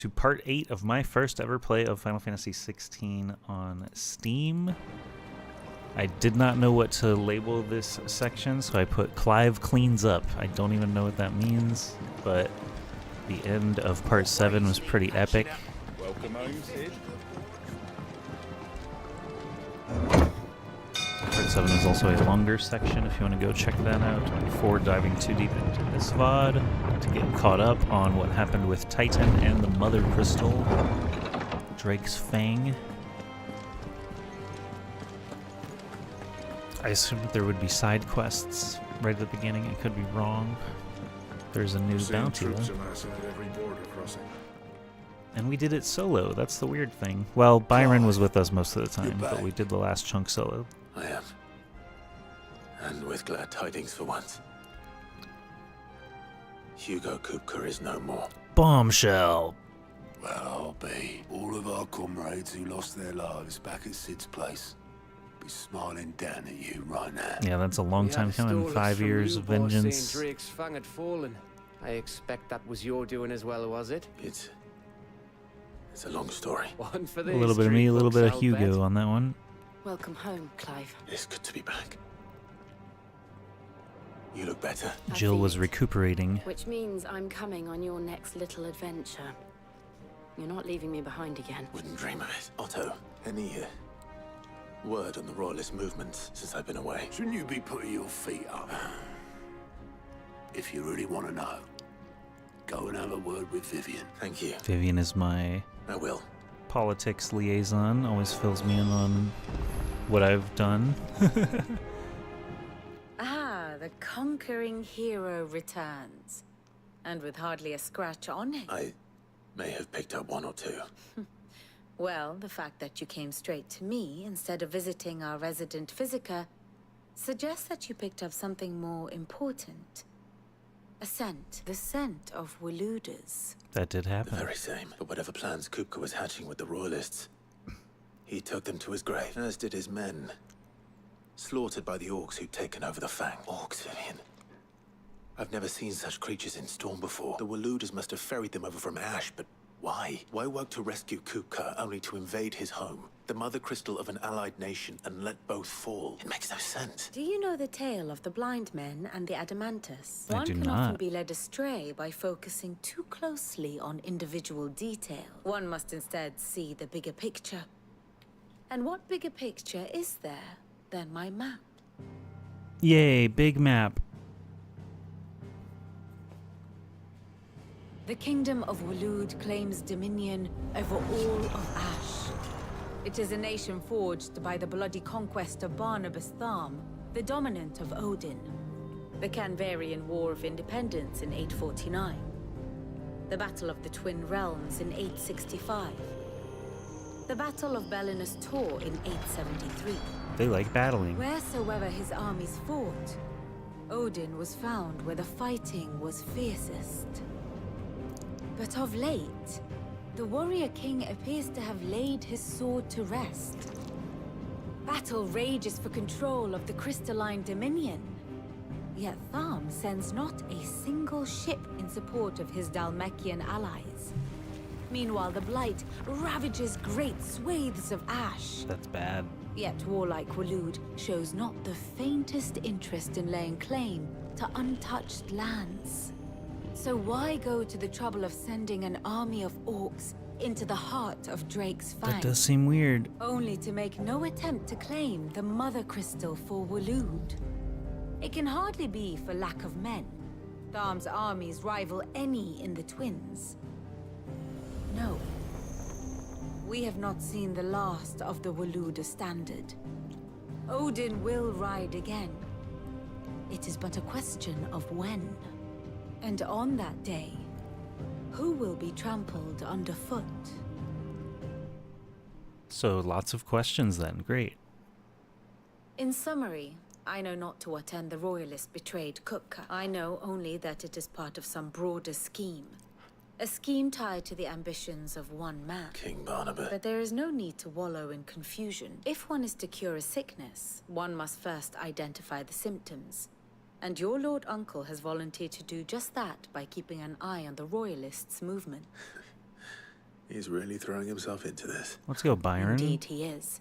To part 8 of my first ever play of Final Fantasy XVI on Steam. I did not know what to label this section, so I put Clive Cleans Up. I don't even know what that means, but the end of part 7 was pretty epic. Welcome home, Cid. Part 7 is also a longer section if you want to go check that out before diving too deep into this VOD to get caught up on what happened with Titan and the Mother Crystal, Drake's Fang. I assumed there would be side quests right at the beginning. I could be wrong. There's a new bounty though. And we did it solo. That's the weird thing. Well, Byron was with us most of the time, but we did the last chunk solo. I am. And with glad tidings for once. Hugo Kupka is no more. Bombshell! Well, I'll be. All of our comrades who lost their lives back at Cid's place be smiling down at you right now. Yeah, that's a long time coming. 5 years of vengeance. Drake's Fang had fallen. I expect that was your doing as well, was it? It's a long story. One for A little bit of me, a little bit of Hugo on that one. Welcome home, Clive. It's good to be back. You look better. Jill was recuperating. Which means I'm coming on your next little adventure. You're not leaving me behind again. Wouldn't dream of it. Otto, any word on the Royalist movements since I've been away? Shouldn't you be putting your feet up? If you really want to know, go and have a word with Vivian. Thank you. Vivian is my I will. politics liaison, always fills me in on what I've done. Ah, the conquering hero returns. And with hardly a scratch on it. I may have picked up one or two. Well, the fact that you came straight to me instead of visiting our resident physiker suggests that you picked up something more important. A scent. The scent of Waludas. That did The happen. very same. But whatever plans Kupka was hatching with the Royalists, he took them to his grave, as did his men. Slaughtered by the orcs who'd taken over the Fang. Orcs, Vivian. I've never seen such creatures in Storm before. The Waludas must have ferried them over from Ash, but why? Why work to rescue Kupka only to invade his home, the mother crystal of an allied nation, and let both fall? It makes no sense. Do you know the tale of the blind men and the Adamantus? I One do can not. often be led astray by focusing too closely on individual detail. One must instead see the bigger picture. And what bigger picture is there than my map? Yay, big map. The kingdom of Walud claims dominion over all of Ash. It is a nation forged by the bloody conquest of Barnabas Tharm, the dominant of Odin. The Canvarian War of Independence in 849. The Battle of the Twin Realms in 865. The Battle of Belinus Tor in 873. They like battling. Wheresoever his armies fought, Odin was found where the fighting was fiercest. But of late, the warrior king appears to have laid his sword to rest. Battle rages for control of the crystalline dominion. Yet Tharm sends not a single ship in support of his Dhalmekian allies. Meanwhile, the Blight ravages great swathes of Ash. That's bad. Yet warlike Walud shows not the faintest interest in laying claim to untouched lands. So why go to the trouble of sending an army of orcs into the heart of Drake's Fang? That does seem weird. Only to make no attempt to claim the Mother Crystal for Walud. It can hardly be for lack of men. Tharm's armies rival any in the Twins. No. We have not seen the last of the Waluda standard. Odin will ride again. It is but a question of when. And on that day, who will be trampled underfoot? So lots of questions then. Great. In summary, I know not to what end the Royalists betrayed Kupka. I know only that it is part of some broader scheme. A scheme tied to the ambitions of one man. King Barnabas. But there is no need to wallow in confusion. If one is to cure a sickness, one must first identify the symptoms. And your Lord Uncle has volunteered to do just that by keeping an eye on the Royalists' movement. He's really throwing himself into this. Let's go, Byron. Indeed he is.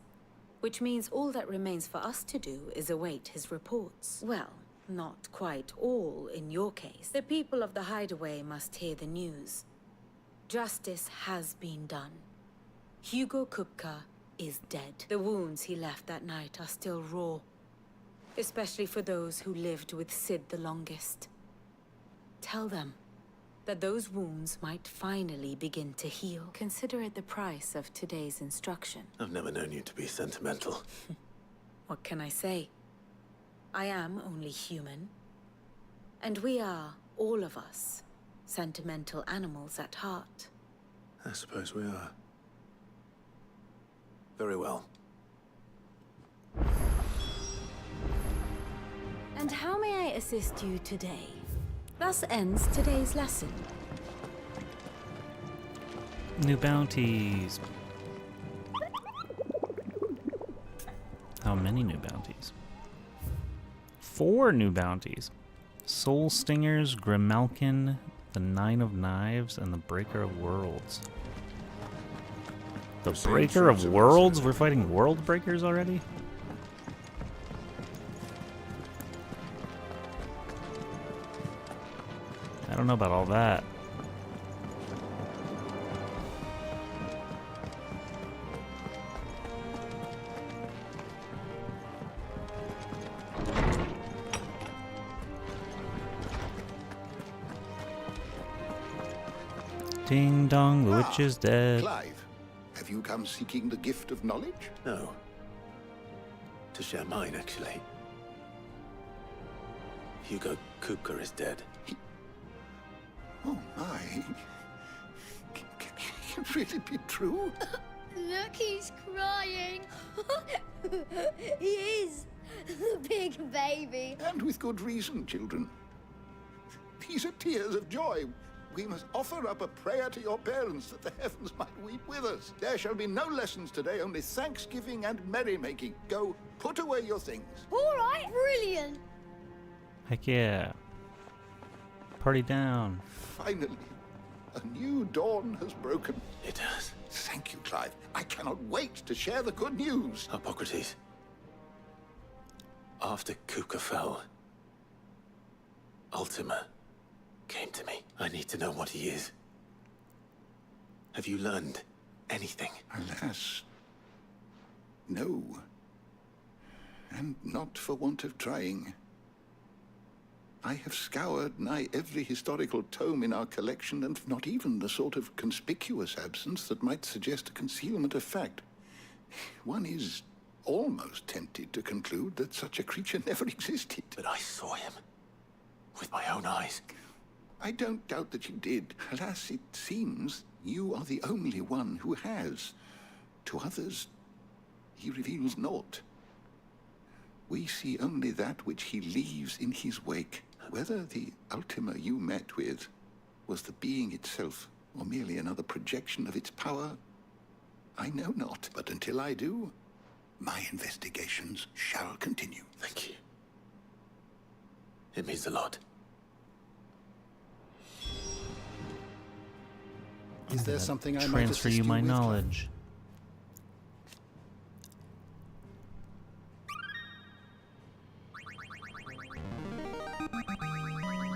Which means all that remains for us to do is await his reports. Well, not quite all in your case. The people of the Hideaway must hear the news. Justice has been done. Hugo Kupka is dead. The wounds he left that night are still raw. Especially for those who lived with Cid the longest. Tell them that those wounds might finally begin to heal. Consider it the price of today's instruction. I've never known you to be sentimental. What can I say? I am only human. And we are, all of us, sentimental animals at heart. I suppose we are. Very well. And how may I assist you today? Thus ends today's lesson. New bounties. How many new bounties? 4 new bounties. Soul Stingers, Grimalkin, the Nine of Knives, and the Breaker of Worlds. The Breaker of Worlds? We're fighting World Breakers already? I don't know about all that. Ding dong, the witch is dead. Clive, have you come seeking the gift of knowledge? No. To share mine, actually. Hugo Kupka is dead. Oh my. Can it really be true? Look, he's crying. He is. The big baby. And with good reason, children. These are tears of joy. We must offer up a prayer to your parents that the heavens might weep with us. There shall be no lessons today, only thanksgiving and merrymaking. Go, put away your things. All right, brilliant. Heck yeah. Party down. Finally, a new dawn has broken. It has. Thank you, Clive. I cannot wait to share the good news. Hippocrates. After Kupka fell, Ultima came to me. I need to know what he is. Have you learned anything? Alas, no. And not for want of trying. I have scoured nigh every historical tome in our collection, and not even the sort of conspicuous absence that might suggest a concealment of fact. One is almost tempted to conclude that such a creature never existed. But I saw him. With my own eyes. I don't doubt that you did. Alas, it seems you are the only one who has. To others, he reveals naught. We see only that which he leaves in his wake. Whether the Ultima you met with was the being itself, or merely another projection of its power, I know not. But until I do, my investigations shall continue. Thank you. It means a lot. Is there something I might Transfer assist you my with, Clive? knowledge.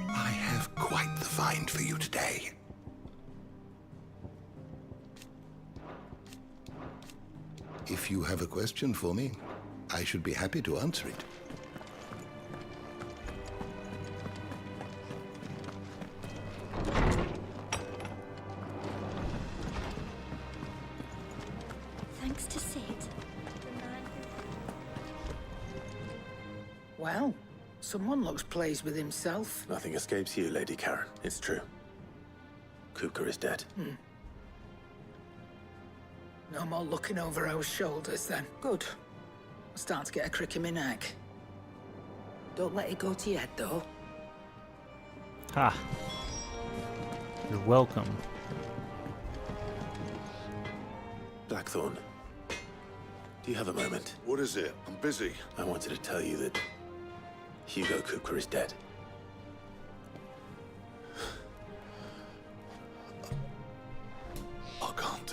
I have quite the find for you today. If you have a question for me, I should be happy to answer it. Thanks to Cid. Well, someone looks pleased with himself. Nothing escapes you, Lady Karen. It's true. Kupka is dead. No more looking over our shoulders, then. Good. I'm starting to get a crick in my neck. Don't let it go to your head, though. Ha! You're welcome. Blackthorn, do you have a moment? What is it? I'm busy. I wanted to tell you that Hugo Kupka is dead. I can't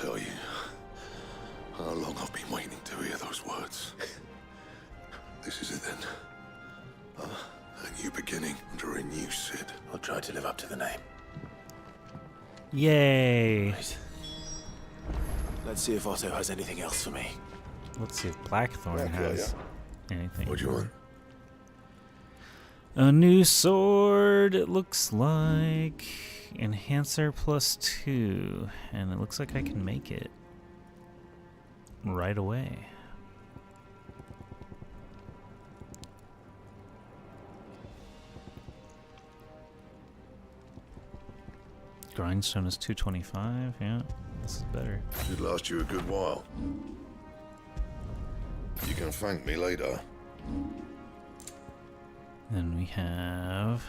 Yay! Right. Let's see if Otto has anything else for me. Let's see if Blackthorn has anything. What do you want? A new sword, it looks like. Enhancer +2. And it looks like I can make it right away. Grindstone is 225, yeah. This is better. Should last you a good while. You can thank me later. Then we have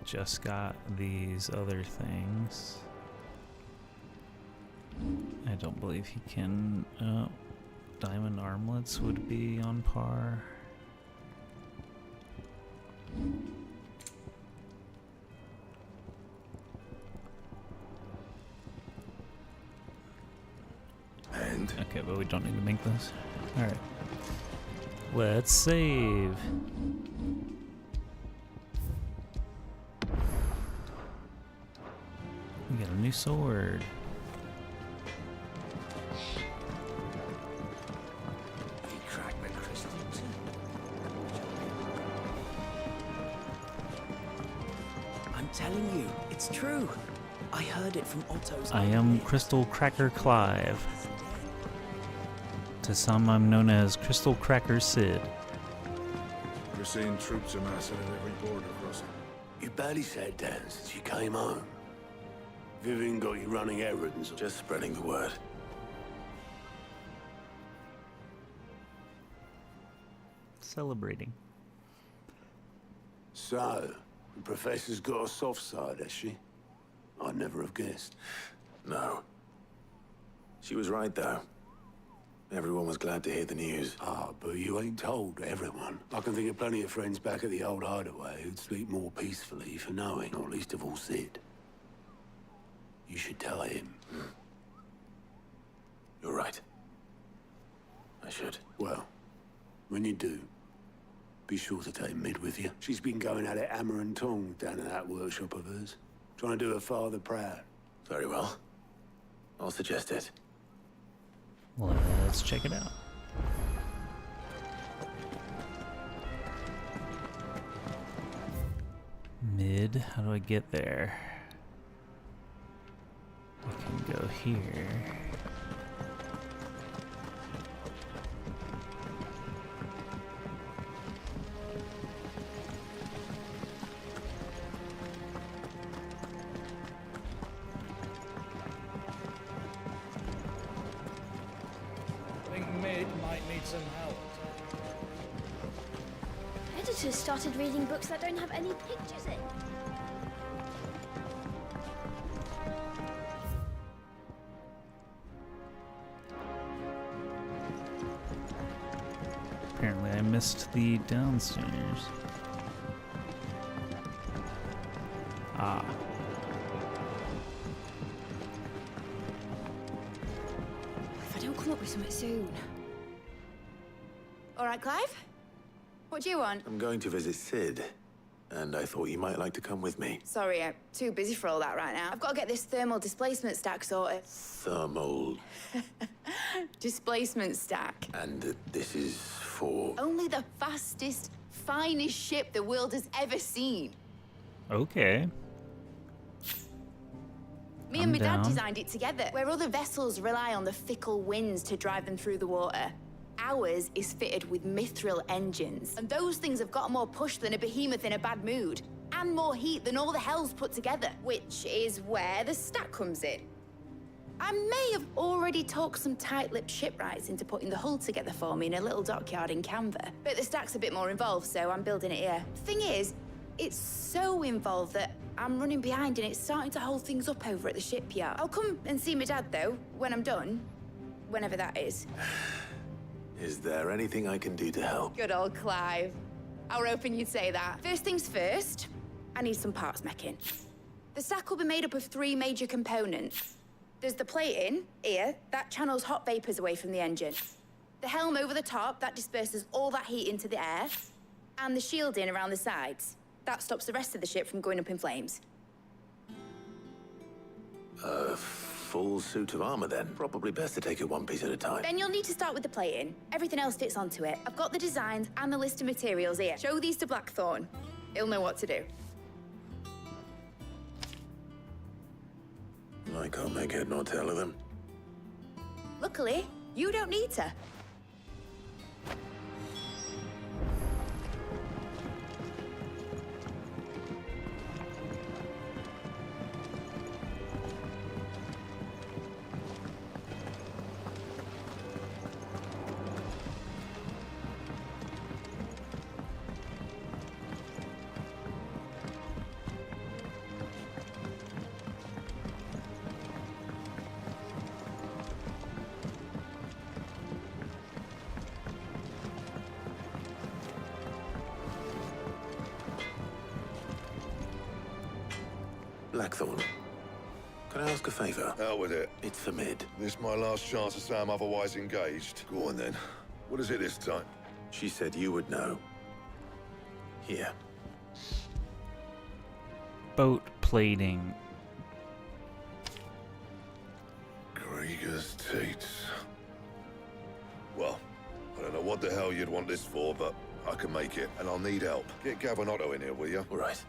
just got these other things. I don't believe he can. Diamond armlets would be on par. And Okay, but we don't need to make this. Alright. Let's save. We got a new sword. I'm telling you, it's true. I heard it from Otto's. I am Crystal Cracker Clive. To some, I'm known as Crystal Cracker Cid. We're seeing troops amassing at every border crossing. you barely sat down since you came home. Vivian got you running errands. Just spreading the word. Celebrating. So, the Professor's got a soft side, has she? I'd never have guessed. No. She was right, though. Everyone was glad to hear the news. Ah, but you ain't told everyone. I can think of plenty of friends back at the old Hideaway who'd sleep more peacefully for knowing, not least of all Cid. You should tell him. You're right. I should. Well, when you do, be sure to take Mid with you. She's been going at it hammer and tongs down in that workshop of hers. Trying to do her father proud. Very well. I'll suggest it. Let's check it out. Mid, how do I get there? I can go here. Some help. Editors started reading books that don't have any pictures in. Apparently I missed the downstairs. Ah. If I don't come up with something soon. All right, Clive? What do you want? I'm going to visit Cid, and I thought you might like to come with me. Sorry, I'm too busy for all that right now. I've got to get this thermal displacement stack sorted. Thermal... Displacement stack. And this is for... Only the fastest, finest ship the world has ever seen. Okay. Me and my dad designed it together. Where other vessels rely on the fickle winds to drive them through the water, ours is fitted with mithril engines. And those things have got more push than a behemoth in a bad mood. And more heat than all the hells put together. Which is where the stack comes in. I may have already talked some tight-lipped shipwrights into putting the hull together for me in a little dockyard in Canva. But the stack's a bit more involved, so I'm building it here. Thing is, it's so involved that I'm running behind and it's starting to hold things up over at the shipyard. I'll come and see my dad, though, when I'm done. Whenever that is. Is there anything I can do to help? Good old Clive. I were hoping you'd say that. First things first, I need some parts meching. The stack will be made up of 3 major components. There's the plating, here, that channels hot vapors away from the engine. The helm over the top, that disperses all that heat into the air. And the shielding around the sides. That stops the rest of the ship from going up in flames. Full suit of armor then. Probably best to take it one piece at a time. Then you'll need to start with the plating. Everything else fits onto it. I've got the designs and the list of materials here. Show these to Blackthorn. He'll know what to do. I can't make head nor tail of them. Luckily, you don't need to. Blackthorn, can I ask a favor? Out with it. It's for Mid. This my last chance to say I'm otherwise engaged. Go on then. What is it this time? She said you would know. Here. Boat plating. Krieger's teats. Well, I don't know what the hell you'd want this for, but I can make it, and I'll need help. Get Gav and Otto in here, will you? All right.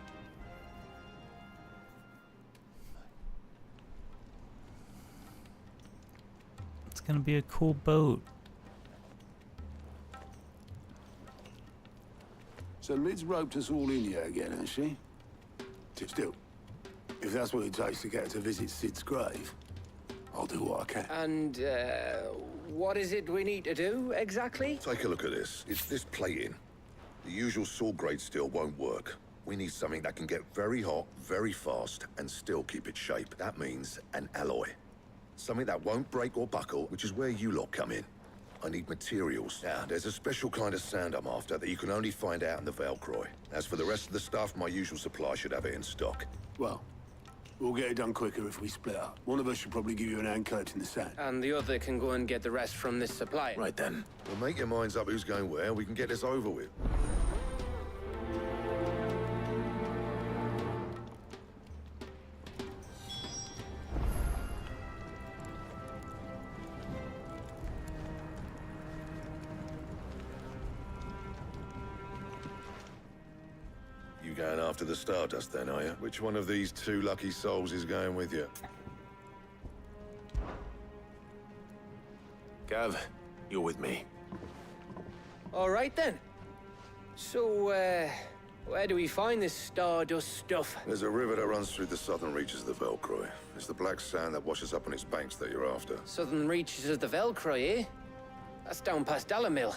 It's gonna be a cool boat. So Mid's roped us all in here again, has she? Still, if that's what it takes to get her to visit Cid's grave, I'll do what I can. And, what is it we need to do, exactly? Take a look at this. It's this plating. The usual sword grade steel won't work. We need something that can get very hot, very fast, and still keep its shape. That means an alloy. Something that won't break or buckle, which is where you lot come in. I need materials. Now, there's a special kind of sand I'm after that you can only find out in the Velcroy. As for the rest of the stuff, my usual supply should have it in stock. Well, we'll get it done quicker if we split up. One of us should probably give you an hand collecting the sand. And the other can go and get the rest from this supplier. Right then. Well, make your minds up who's going where, and we can get this over with. You going after the Stardust then, are you? Which one of these two lucky souls is going with you? Gav, you're with me. All right, then. So, where do we find this Stardust stuff? There's a river that runs through the southern reaches of the Velcroy. It's the black sand that washes up on its banks that you're after. Southern reaches of the Velcroy, eh? That's down past Dalamil.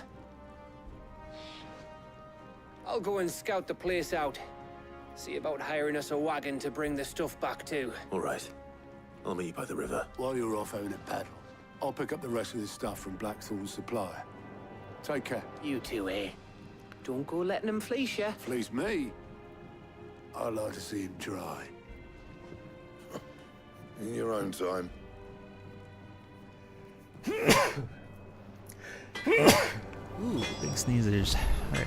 I'll go and scout the place out. See about hiring us a wagon to bring the stuff back to. All right. I'll meet you by the river. While you're off having a paddle, I'll pick up the rest of this stuff from Blackthorn's supplier. Take care. You two, eh? Don't go letting them fleece you. Fleece me? I'd like to see him try. In your own time. Ooh, big sneezers. All right.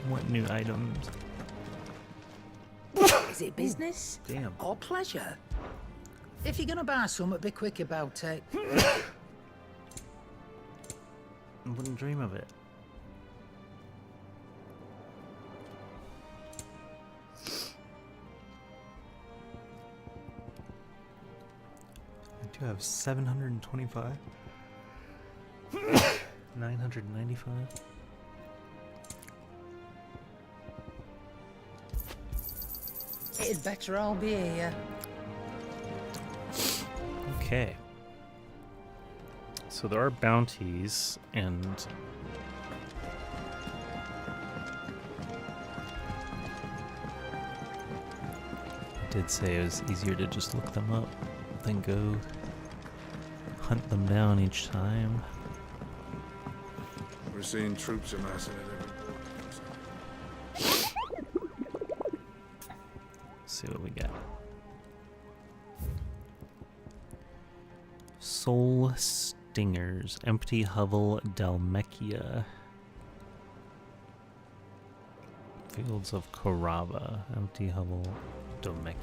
What new items? Is it business? Damn. Or pleasure? If you're gonna buy something, be quick about it. I wouldn't dream of it. I do have 725. 995. It'd better all be here. Okay. So there are bounties, and I did say it was easier to just look them up than go hunt them down each time. We're seeing troops amassing at every... See what we got. Soul Dingers. Empty Hovel, Dalmekia. Fields of Korava. Empty Hovel, Dalmekia.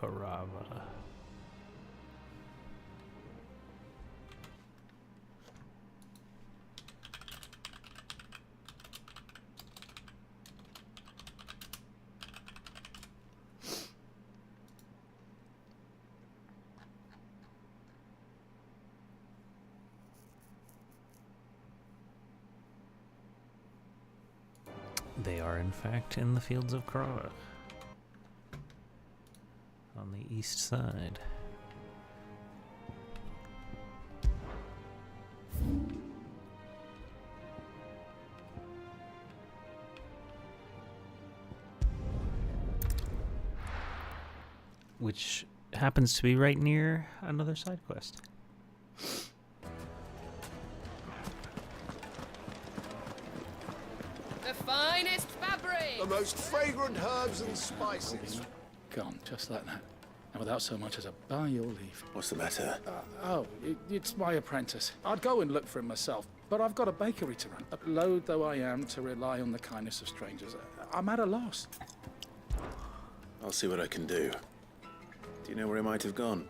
Korava. They are in fact in the fields of Korava. On the east side. Which happens to be right near another side quest. The finest fabric! The most fragrant herbs and spices. Gone, just like that. And without so much as a by your leave. What's the matter? It's my apprentice. I'd go and look for him myself, but I've got a bakery to run. Loath though I am to rely on the kindness of strangers, I'm at a loss. I'll see what I can do. Do you know where he might have gone?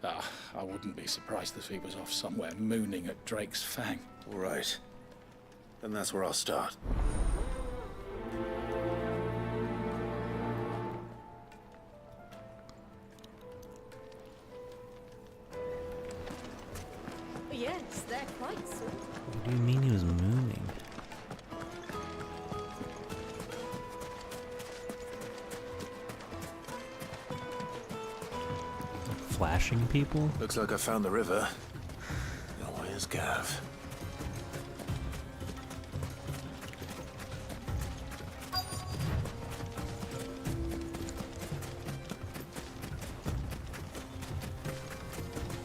I wouldn't be surprised if he was off somewhere mooning at Drake's Fang. All right. Then that's where I'll start. Yes, they're quite sort. What do you mean he was mooning? Flashing people? Looks like I found the river. Now where's Gav?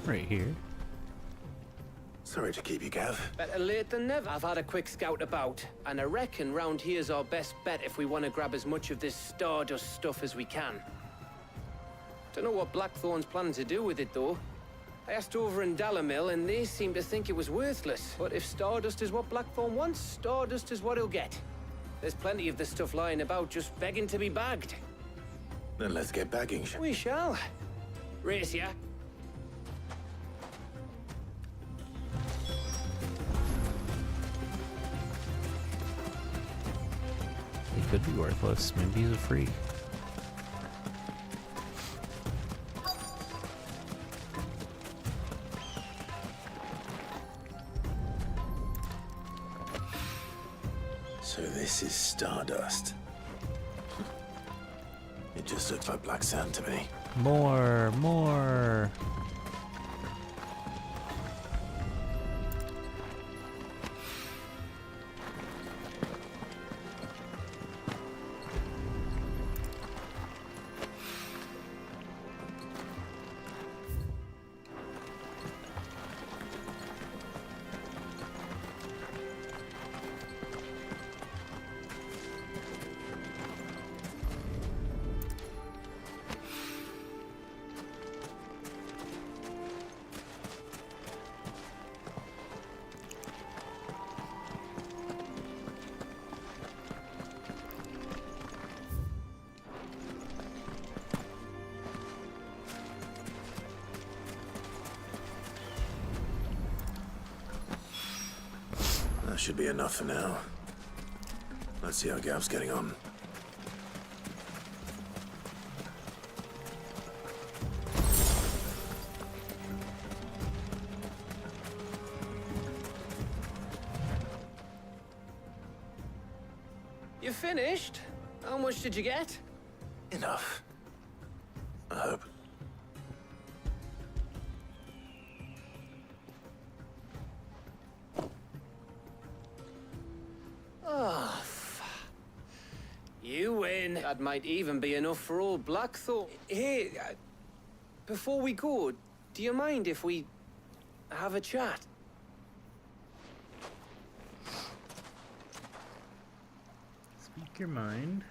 Right here. Sorry to keep you, Gav. Better late than never. I've had a quick scout about, and I reckon round here's our best bet if we want to grab as much of this Stardust stuff as we can. Don't know what Blackthorn's planning to do with it, though. I asked over in Dalamil, and they seem to think it was worthless. But if Stardust is what Blackthorn wants, Stardust is what he'll get. There's plenty of this stuff lying about, just begging to be bagged. Then let's get bagging. We shall. Race ya. He could be worthless. Maybe he's a freak. So this is Stardust. It just looks like black sand to me. More, more. That should be enough for now. Let's see how Gav's getting on. You finished? How much did you get? Enough. I hope. Oh, you win. That might even be enough for old Blackthorn. Hey, before we go, do you mind if we have a chat? Speak your mind.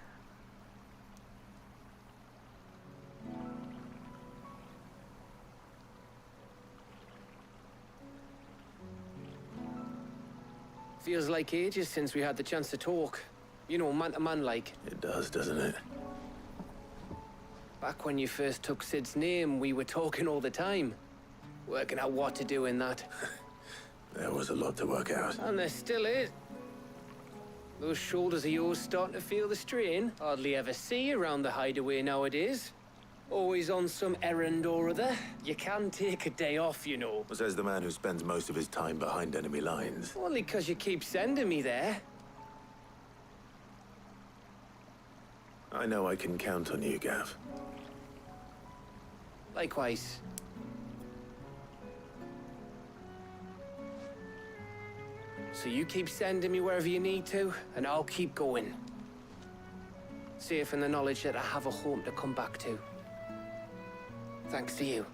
Feels like ages since we had the chance to talk. You know, man to man like. It does, doesn't it? Back when you first took Cid's name, we were talking all the time. Working out what to do in that. There was a lot to work out. And there still is. Those shoulders of yours starting to feel the strain. Hardly ever see you around the Hideaway nowadays. Always on some errand or other. You can take a day off, you know. Says the man who spends most of his time behind enemy lines. Only 'cause you keep sending me there. I know I can count on you, Gav. Likewise. So you keep sending me wherever you need to, and I'll keep going. Safe in the knowledge that I have a home to come back to. Thanks to you.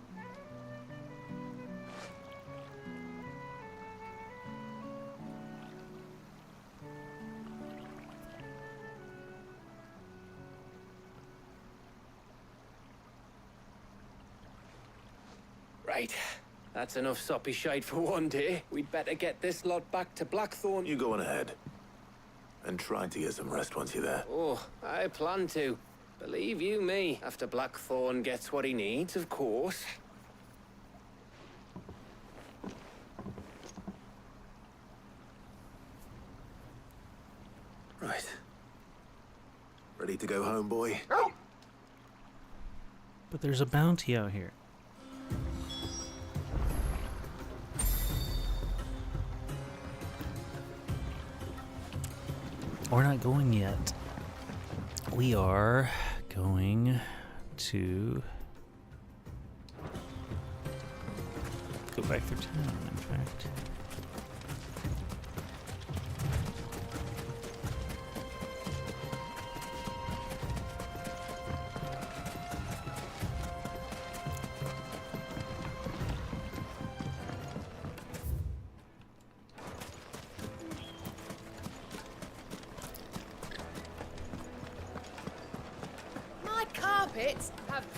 Right. That's enough soppy shite for one day. We'd better get this lot back to Blackthorn. You go on ahead. And try to get some rest once you're there. Oh, I plan to. Believe you me, after Blackthorn gets what he needs, of course. Right. Ready to go home, boy? But there's a bounty out here. We're not going yet. We are going to go back through town, in fact.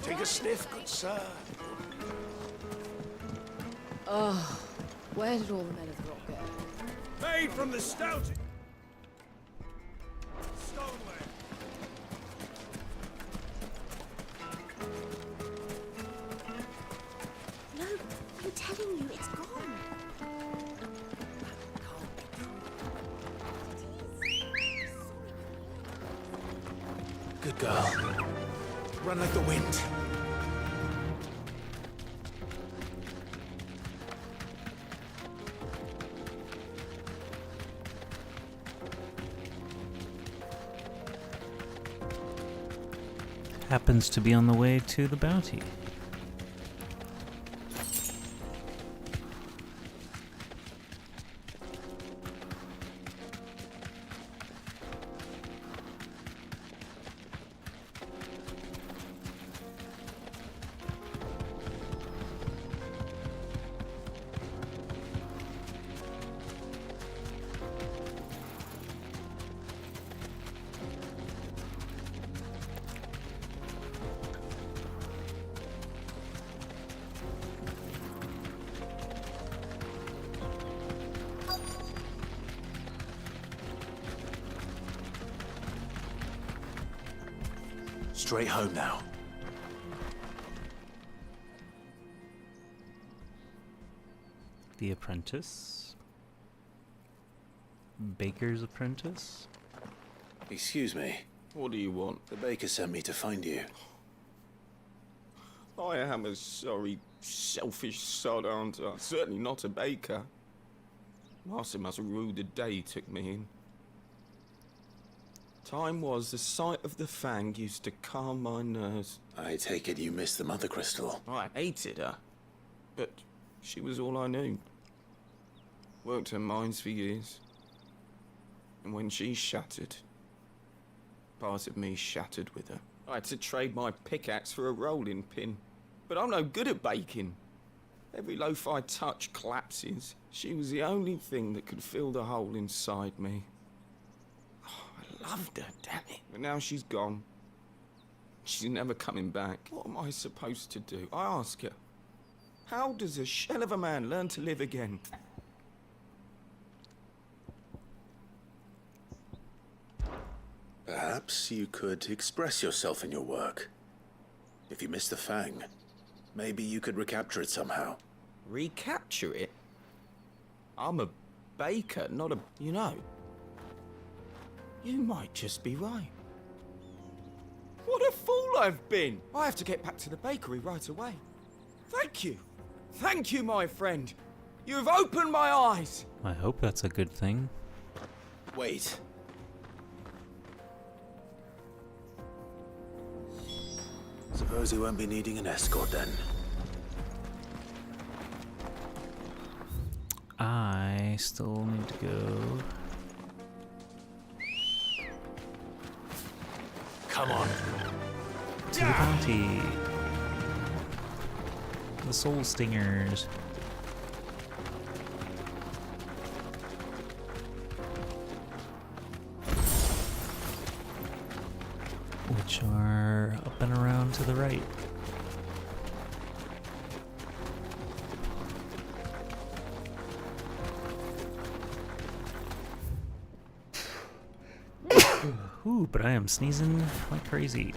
Take a sniff, good sir. Oh, where did all the men of the rock go? Made from the stout. Stoneware. No, I'm telling you, it's gone. Good girl. Run like the wind. Happens to be on the way to the bounty. Straight home now. The apprentice? Baker's apprentice? Excuse me. What do you want? The baker sent me to find you. I am a sorry, selfish sod, aren't I? Certainly not a baker. Master must rue the day he took me in. Time was the sight of the Fang used to calm my nerves. I take it you missed the Mother Crystal. I hated her, but she was all I knew. Worked her mines for years. And when she shattered, part of me shattered with her. I had to trade my pickaxe for a rolling pin. But I'm no good at baking. Every loaf I touch collapses. She was the only thing that could fill the hole inside me. Oh, I loved her, damn it. But now she's gone. She's never coming back. What am I supposed to do? I ask her. How does a shell of a man learn to live again? Perhaps you could express yourself in your work. If you miss the Fang, maybe you could recapture it somehow. Recapture it? I'm a baker, not a... You know, you might just be right. What a fool I've been! I have to get back to the bakery right away. Thank you. Thank you, my friend. You've opened my eyes. I hope that's a good thing. Wait. Suppose he won't be needing an escort then. I still need to go. Come on. To the bounty. The soul stingers. Which are up and around to the right. Ooh, but I am sneezing like crazy.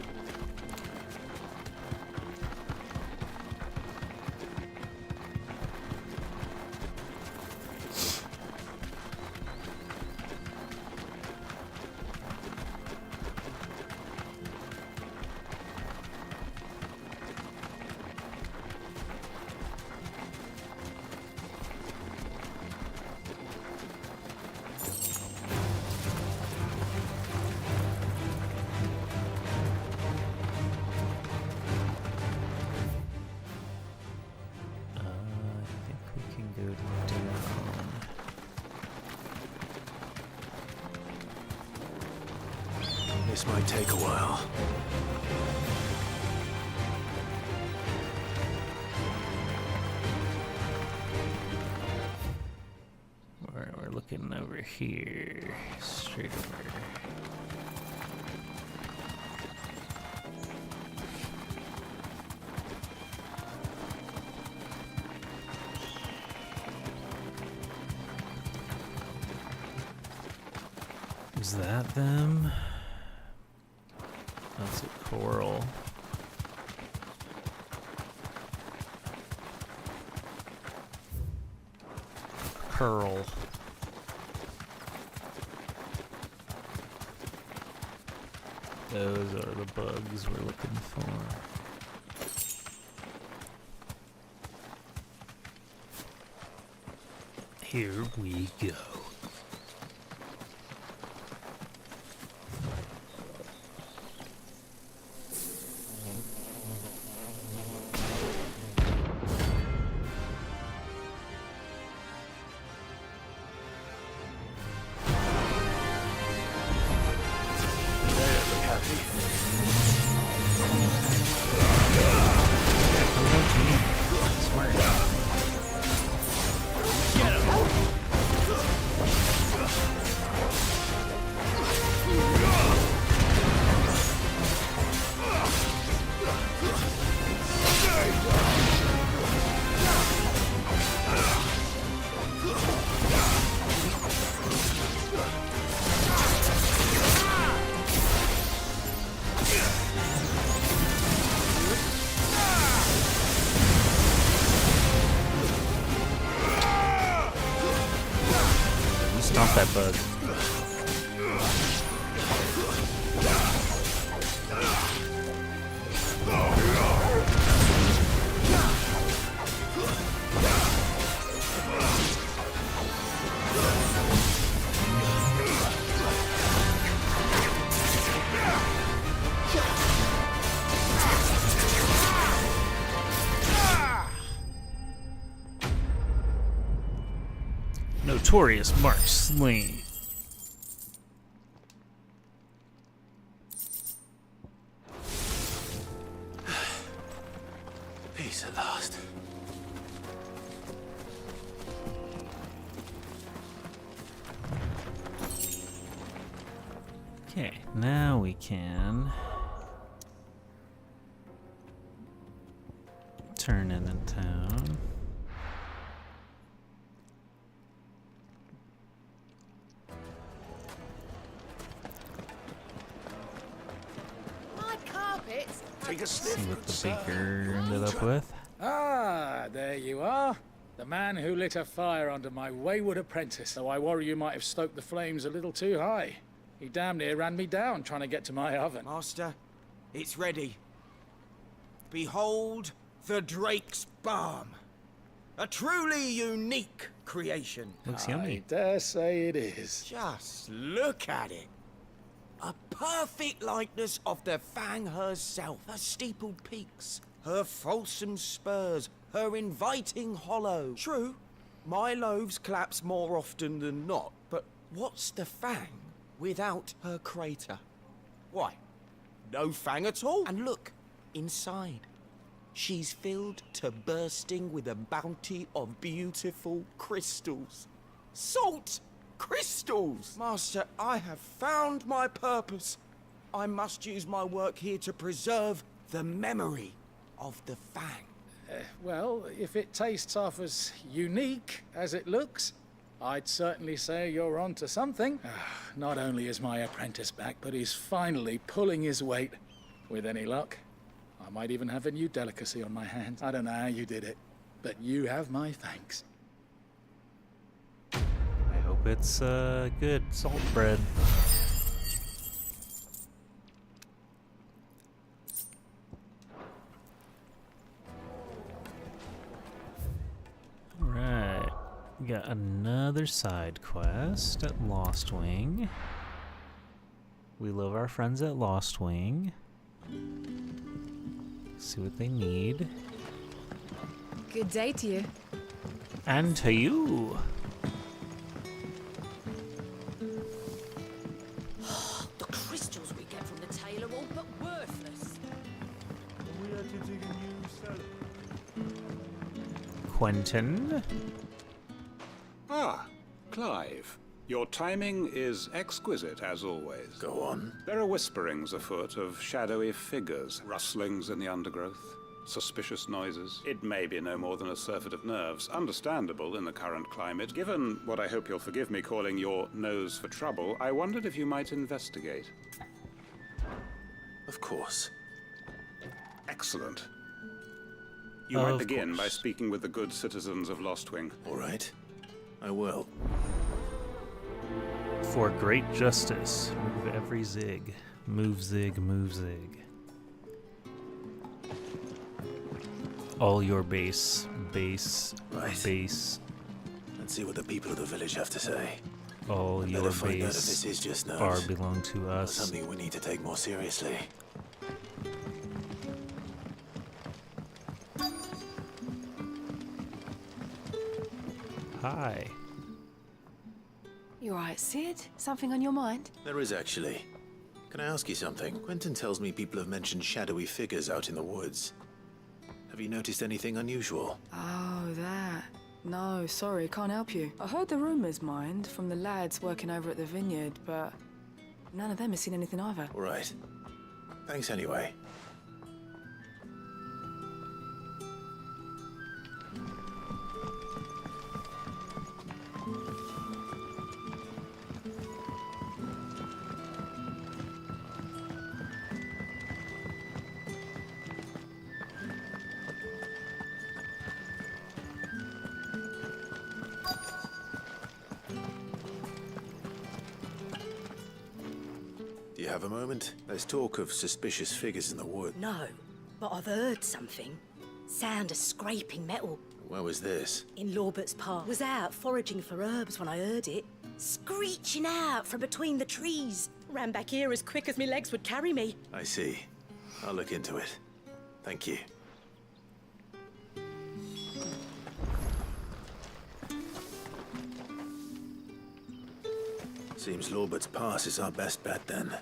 This might take a while. We're looking over here. Straight over. Is that them? That's a coral. Curl. Those are the bugs we're looking for. Here we go. Stomp that bug. Notorious Mark Sling. Peace at last. Okay, now we can turn in town. My carpets. Take a See sniff, what good the sir. baker ended up with. Ah, there you are. The man who lit a fire under my wayward apprentice, though I worry you might have stoked the flames a little too high. He damn near ran me down trying to get to my oven. Master, it's ready. Behold the Drake's Balm. A truly unique creation. Looks I yummy. dare say it is. Just look at it. A perfect likeness of the Fang herself. Her steepled peaks, her fulsome spurs, her inviting hollow. True, my loaves collapse more often than not, but what's the Fang without her crater? Why, no Fang at all. And look, inside. She's filled to bursting with a bounty of beautiful crystals. Salt crystals! Master, I have found my purpose. I must use my work here to preserve the memory of the Fang. Well, if it tastes half as unique as it looks, I'd certainly say you're on to something. Not only is my apprentice back, but he's finally pulling his weight. With any luck, I might even have a new delicacy on my hands. I don't know how you did it, but you have my thanks. I hope it's good salt bread. Alright, we got another side quest at Lost Wing. We love our friends at Lost Wing. See what they need. Good day to you. And to you. The crystals we get from the tailor all but worthless. We had to dig a new cellar. Quentin. Ah, Clive. Your timing is exquisite, as always. Go on. There are whisperings afoot of shadowy figures, rustlings in the undergrowth, suspicious noises. It may be no more than a surfeit of nerves, understandable in the current climate. Given what I hope you'll forgive me calling your nose for trouble, I wondered if you might investigate. Of course. Excellent. You might begin by speaking with the good citizens of Lostwing. All right. I will. For great justice, move every zig. Move zig, move zig. All your base, Right. base. Let's see what the people of the village have to say. All I'd your better find out if base this is just nerves, are belong to or us. something we need to take more seriously. Hi. You alright, Cid? Something on your mind? There is actually. Can I ask you something? Quentin tells me people have mentioned shadowy figures out in the woods. Have you noticed anything unusual? Oh, that. No, sorry, can't help you. I heard the rumours, mind, from the lads working over at the vineyard, but none of them has seen anything either. All right. Thanks anyway. Do you have a moment? There's talk of suspicious figures in the wood. No, but I've heard something. Sound of scraping metal. Where was this? In Lorbert's Park. Was out foraging for herbs when I heard it. Screeching out from between the trees. Ran back here as quick as my legs would carry me. I see. I'll look into it. Thank you. Seems Lorbert's Pass is our best bet then.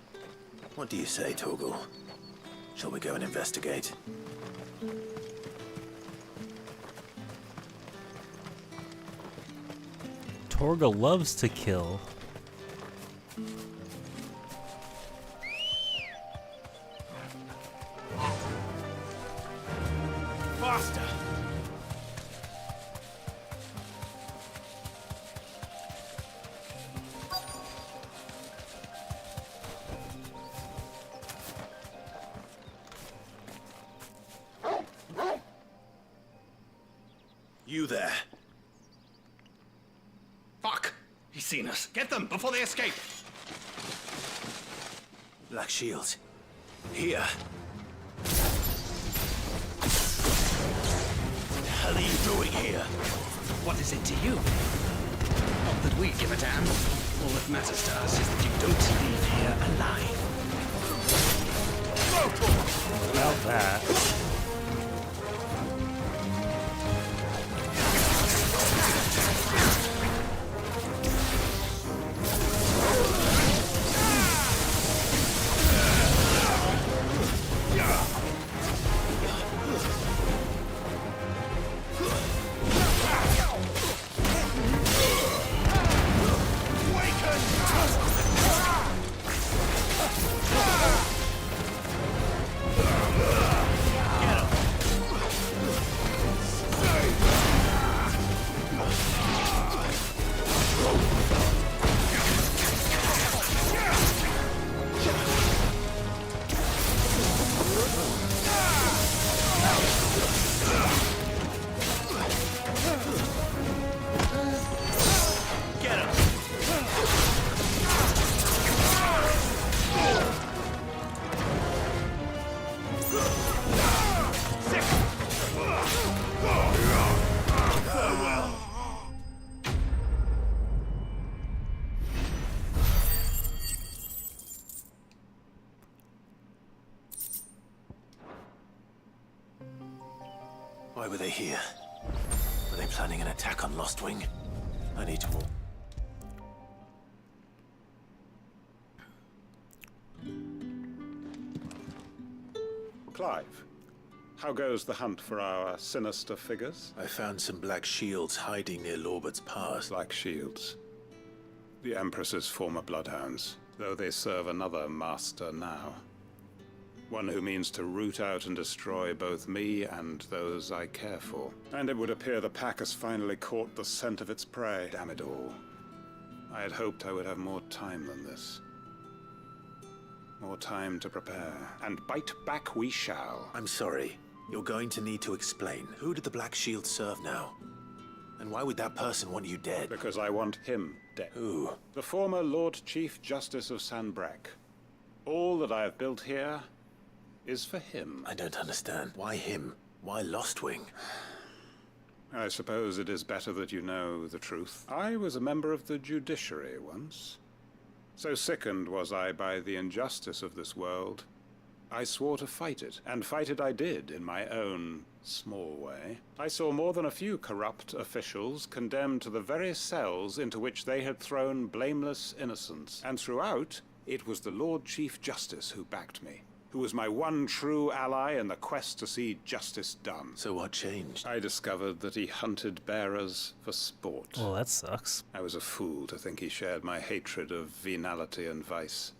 What do you say, Torgal? Shall we go and investigate? Torgal loves to kill. Faster! You there. Fuck! He's seen us. Get them before they escape. Black Shields. Here. What the hell are you doing here? What is it to you? Not that we give a damn. All that matters to us is that you don't leave here alive. About that. Why were they here? Were they planning an attack on Lostwing? I need to walk. Clive, how goes the hunt for our sinister figures? I found some black shields hiding near Lorbert's Pass. Black shields. The Empress's former bloodhounds, though they serve another master now. One who means to root out and destroy both me and those I care for. And it would appear the pack has finally caught the scent of its prey. Damn it all. I had hoped I would have more time than this. More time to prepare. And bite back we shall. I'm sorry. You're going to need to explain. Who did the Black Shield serve now? And why would that person want you dead? Because I want him dead. Who? The former Lord Chief Justice of Sanbreque. All that I have built here is for him. I don't understand. Why him? Why Lostwing? I suppose it is better that you know the truth. I was a member of the judiciary once. So sickened was I by the injustice of this world, I swore to fight it, and fight it I did in my own small way. I saw more than a few corrupt officials condemned to the very cells into which they had thrown blameless innocents, and throughout, it was the Lord Chief Justice who backed me, who was my one true ally in the quest to see justice done. So what changed? I discovered that he hunted bearers for sport. Well, that sucks. I was a fool to think he shared my hatred of venality and vice.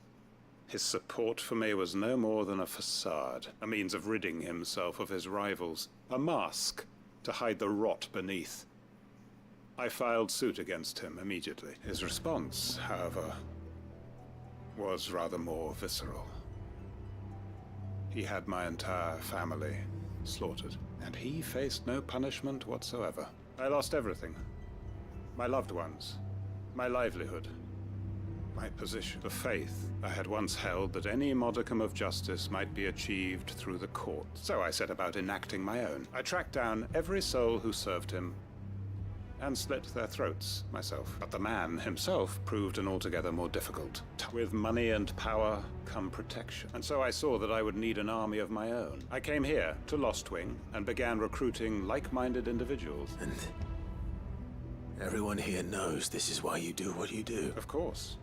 His support for me was no more than a facade, a means of ridding himself of his rivals, a mask to hide the rot beneath. I filed suit against him immediately. His response, however, was rather more visceral. He had my entire family slaughtered, and he faced no punishment whatsoever. I lost everything. My loved ones, my livelihood, my position, the faith I had once held that any modicum of justice might be achieved through the court. So I set about enacting my own. I tracked down every soul who served him, and slit their throats myself. But the man himself proved an altogether more difficult. With money and power come protection. And so I saw that I would need an army of my own. I came here to Lostwing and began recruiting like-minded individuals. And everyone here knows this is why you do what you do. Of course.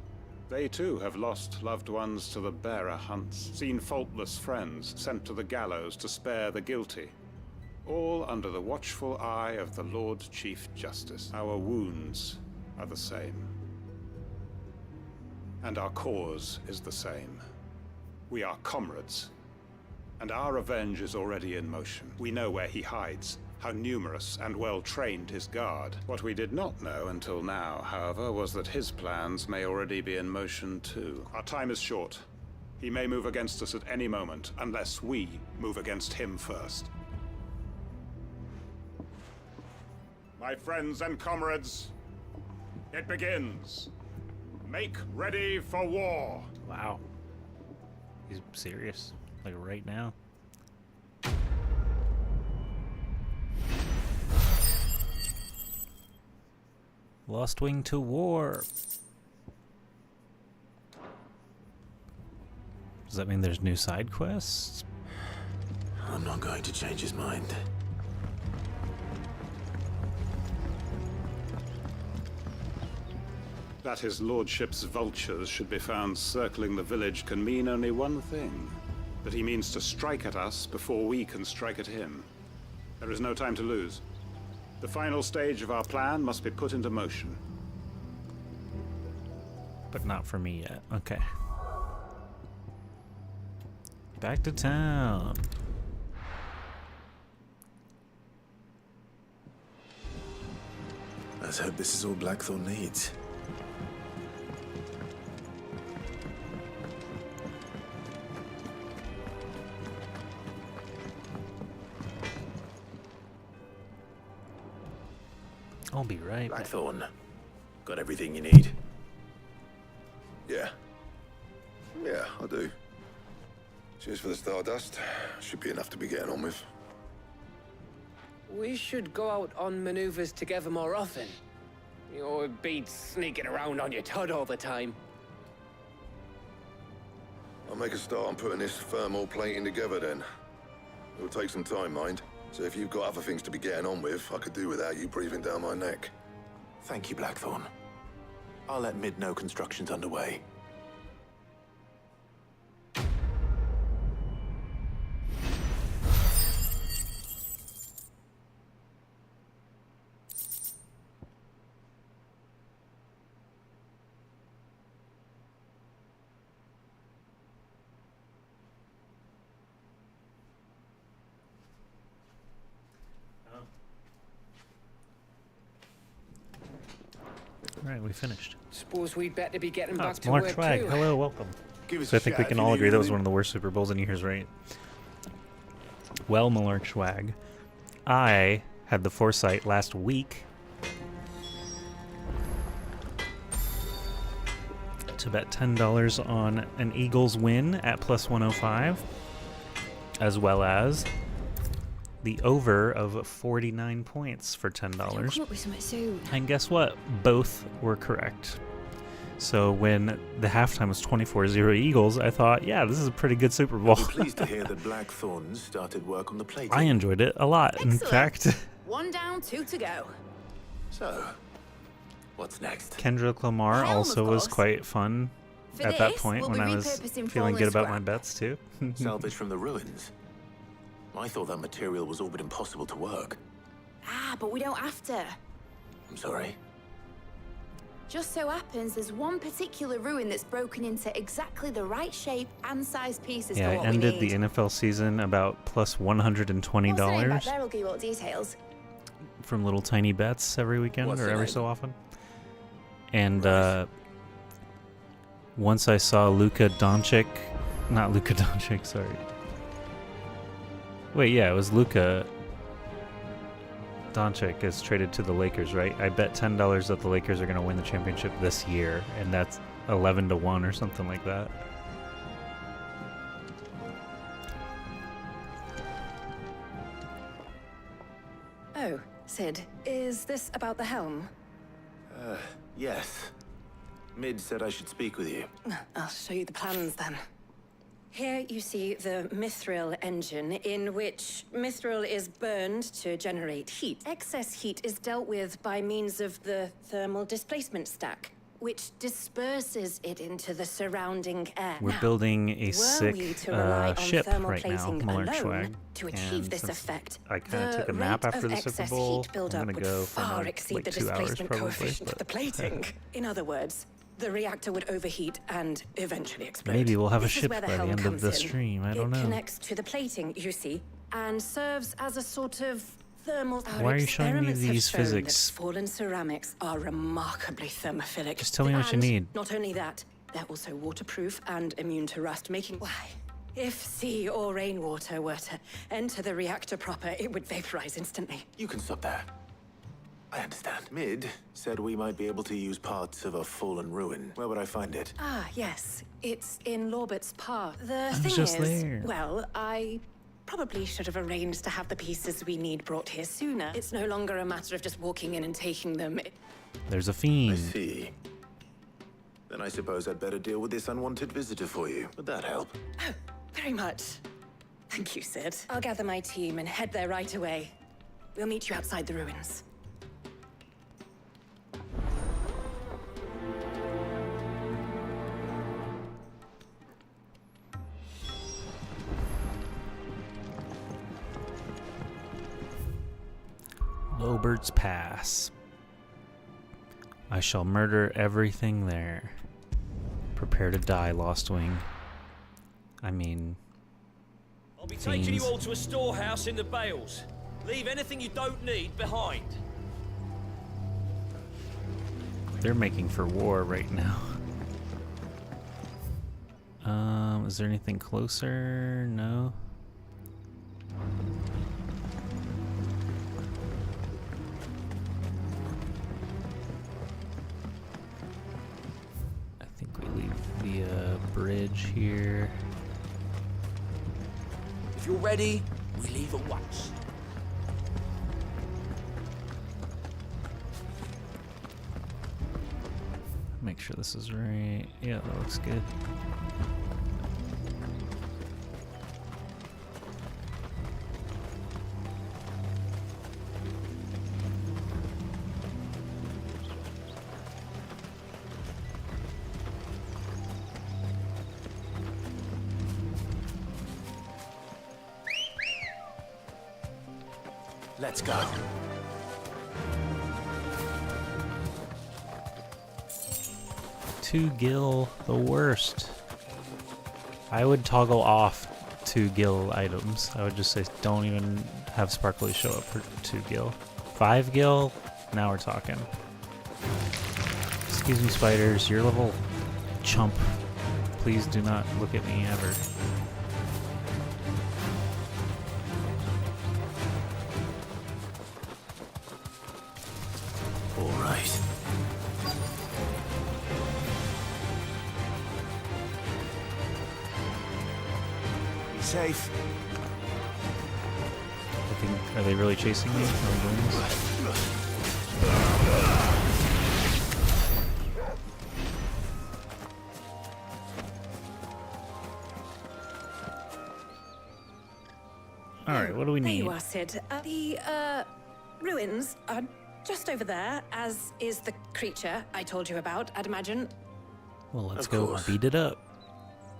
They too have lost loved ones to the bearer hunts, seen faultless friends sent to the gallows to spare the guilty. All under the watchful eye of the Lord Chief Justice. Our wounds are the same. And our cause is the same. We are comrades. And our revenge is already in motion. We know where he hides, how numerous and well-trained his guard. What we did not know until now, however, was that his plans may already be in motion too. Our time is short. He may move against us at any moment, unless we move against him first. My friends and comrades, it begins. Make ready for war. Wow. He's serious. Like right now. Lost Wing to war. Does that mean there's new side quests? I'm not going to change his mind. That his lordship's vultures should be found circling the village can mean only one thing. That he means to strike at us before we can strike at him. There is no time to lose. The final stage of our plan must be put into motion. But not for me yet. Okay. Back to town. Let's hope this is all Blackthorn needs. I'll be right back. Blackthorn, got everything you need? Yeah. Yeah, I do. Cheers for the Stardust. Should be enough to be getting on with. We should go out on maneuvers together more often. You know, it beats sneaking around on your Todd all the time. I'll make a start on putting this thermal plating together then. It'll take some time, mind. So if you've got other things to be getting on with, I could do without you breathing down my neck. Thank you, Blackthorn. I'll let Mid know construction's underway. Alright, we finished. Suppose we'd better be getting Oh, back it's to Mark work Schwag. too. Hello, welcome. Give us So I a think we shout can if all you agree need that was anything. one of the worst Super Bowls in years, right? Well, Mark Schwag, I had the foresight last week to bet $10 on an Eagles win at plus 105, as well as the over of 49 points for $10. Come up with something soon. And guess what? Both were correct. So when the halftime was 24-0 Eagles, I thought, yeah, this is a pretty good Super Bowl. I'm pleased to hear that Blackthorn started work on the plating. I enjoyed it a lot. Excellent. In fact, One down, 2 to go. So, what's next? Kendrick Lamar Helm, also of was course. quite fun For at that this, point we'll when be I was repurposing feeling fallen good about my scrap. bets too. Salvage from the ruins. I thought that material was all but impossible to work. Ah, but we don't have to. I'm sorry. Just so happens there's one particular ruin that's broken into exactly the right shape and size pieces Yeah, for I what ended we the need. NFL season about plus $120 What's the name back there? I'll give you all the details. from little tiny bets every weekend What's or the every name? so often. And once I saw Luka Doncic, sorry. Wait, yeah, it was Luka Doncic is traded to the Lakers, right? I bet $10 that the Lakers are going to win the championship this year, and that's 11-1 or something like that. Oh, Cid, is this about the helm? Yes. Mid said I should speak with you. I'll show you the plans then. Here you see the mithril engine, in which mithril is burned to generate heat. Excess heat is dealt with by means of the thermal displacement stack. which disperses it into the surrounding air. We're Now, building a were sick we to rely on ship thermal right now, plating Malarkschwag. alone to achieve And this since effect, I kind of the took a nap rate after of the Super excess Bowl. heat buildup I'm gonna would go for far another, exceed like the 2 hours displacement probably. coefficient of the plating. In other words, the reactor would overheat and eventually explode. Maybe we'll have a This is ship where by the the helm end of comes the in. stream. I don't It know. connects to the plating, you see, and serves as a sort of thermal. Why are you showing me Experiments have these shown physics? that fallen ceramics are remarkably thermophilic. Just tell me what you And need. Not only that, they're also waterproof and immune to rust, making. Why? If sea or rainwater were to enter the reactor proper, it would vaporize instantly. You can stop there. I understand. Mid said we might be able to use parts of a fallen ruin. Where would I find it? Ah, yes. It's in Lorbert's Path. The I'm thing just is, there. well, I probably should have arranged to have the pieces we need brought here sooner. It's no longer a matter of just walking in and taking them. There's a fiend. I see. Then I suppose I'd better deal with this unwanted visitor for you. Would that help? Oh, very much. Thank you, Cid. I'll gather my team and head there right away. We'll meet you outside the ruins. Lobert's Pass. I shall murder everything there. Prepare to die, Lost Wing. I mean, I'll be taking you fiends. all to a storehouse in the Bales. Leave anything you don't need behind. They're making for war right now. Is there anything closer? No. I think we leave the bridge here. If you're ready, we leave at once. Make sure this is right. Yeah, that looks good. Let's go. Two gil, the worst. I would toggle off 2 gil items. I would just say don't even have sparkly show up for 2 gil. 5 gil? Now we're talking. Excuse me, spiders. You're level chump. Please do not look at me ever. All right. Be safe. I think, are they really chasing me? Are we doing this? Alright, what do we There need? you are, Cid. The ruins are just over there, as is the creature I told you about, I'd imagine. Well, let's Of go course. beat it up.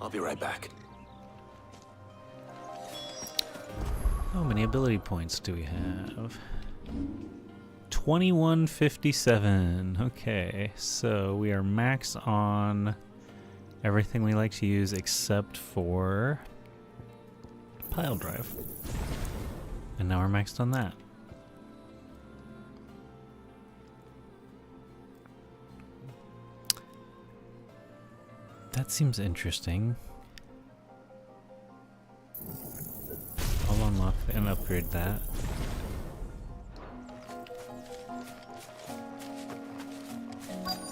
I'll be right back. How many ability points do we have? 2157. Okay, so we are max on everything we like to use except for pile drive. And now we're maxed on that. That seems interesting. I'll unlock and upgrade that.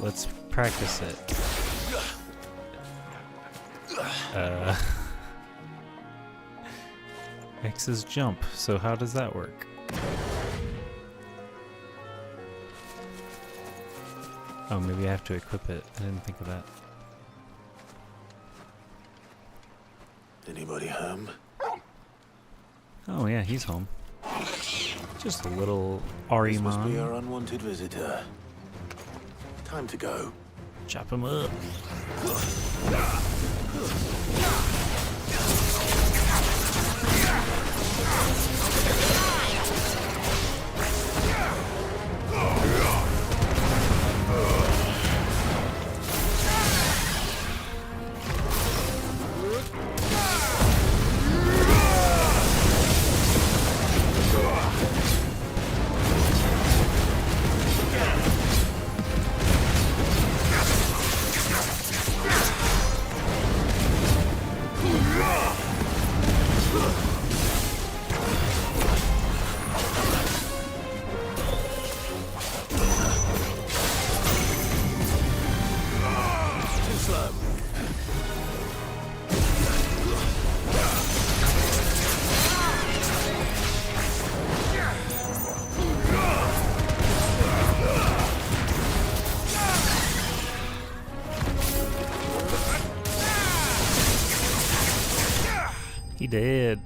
Let's practice it. X is jump, so how does that work? Oh, maybe I have to equip it. I didn't think of that. Anybody home? Oh yeah, he's home. Just a little This must be Arimon. our unwanted visitor. Time to go. Chop him up. He did.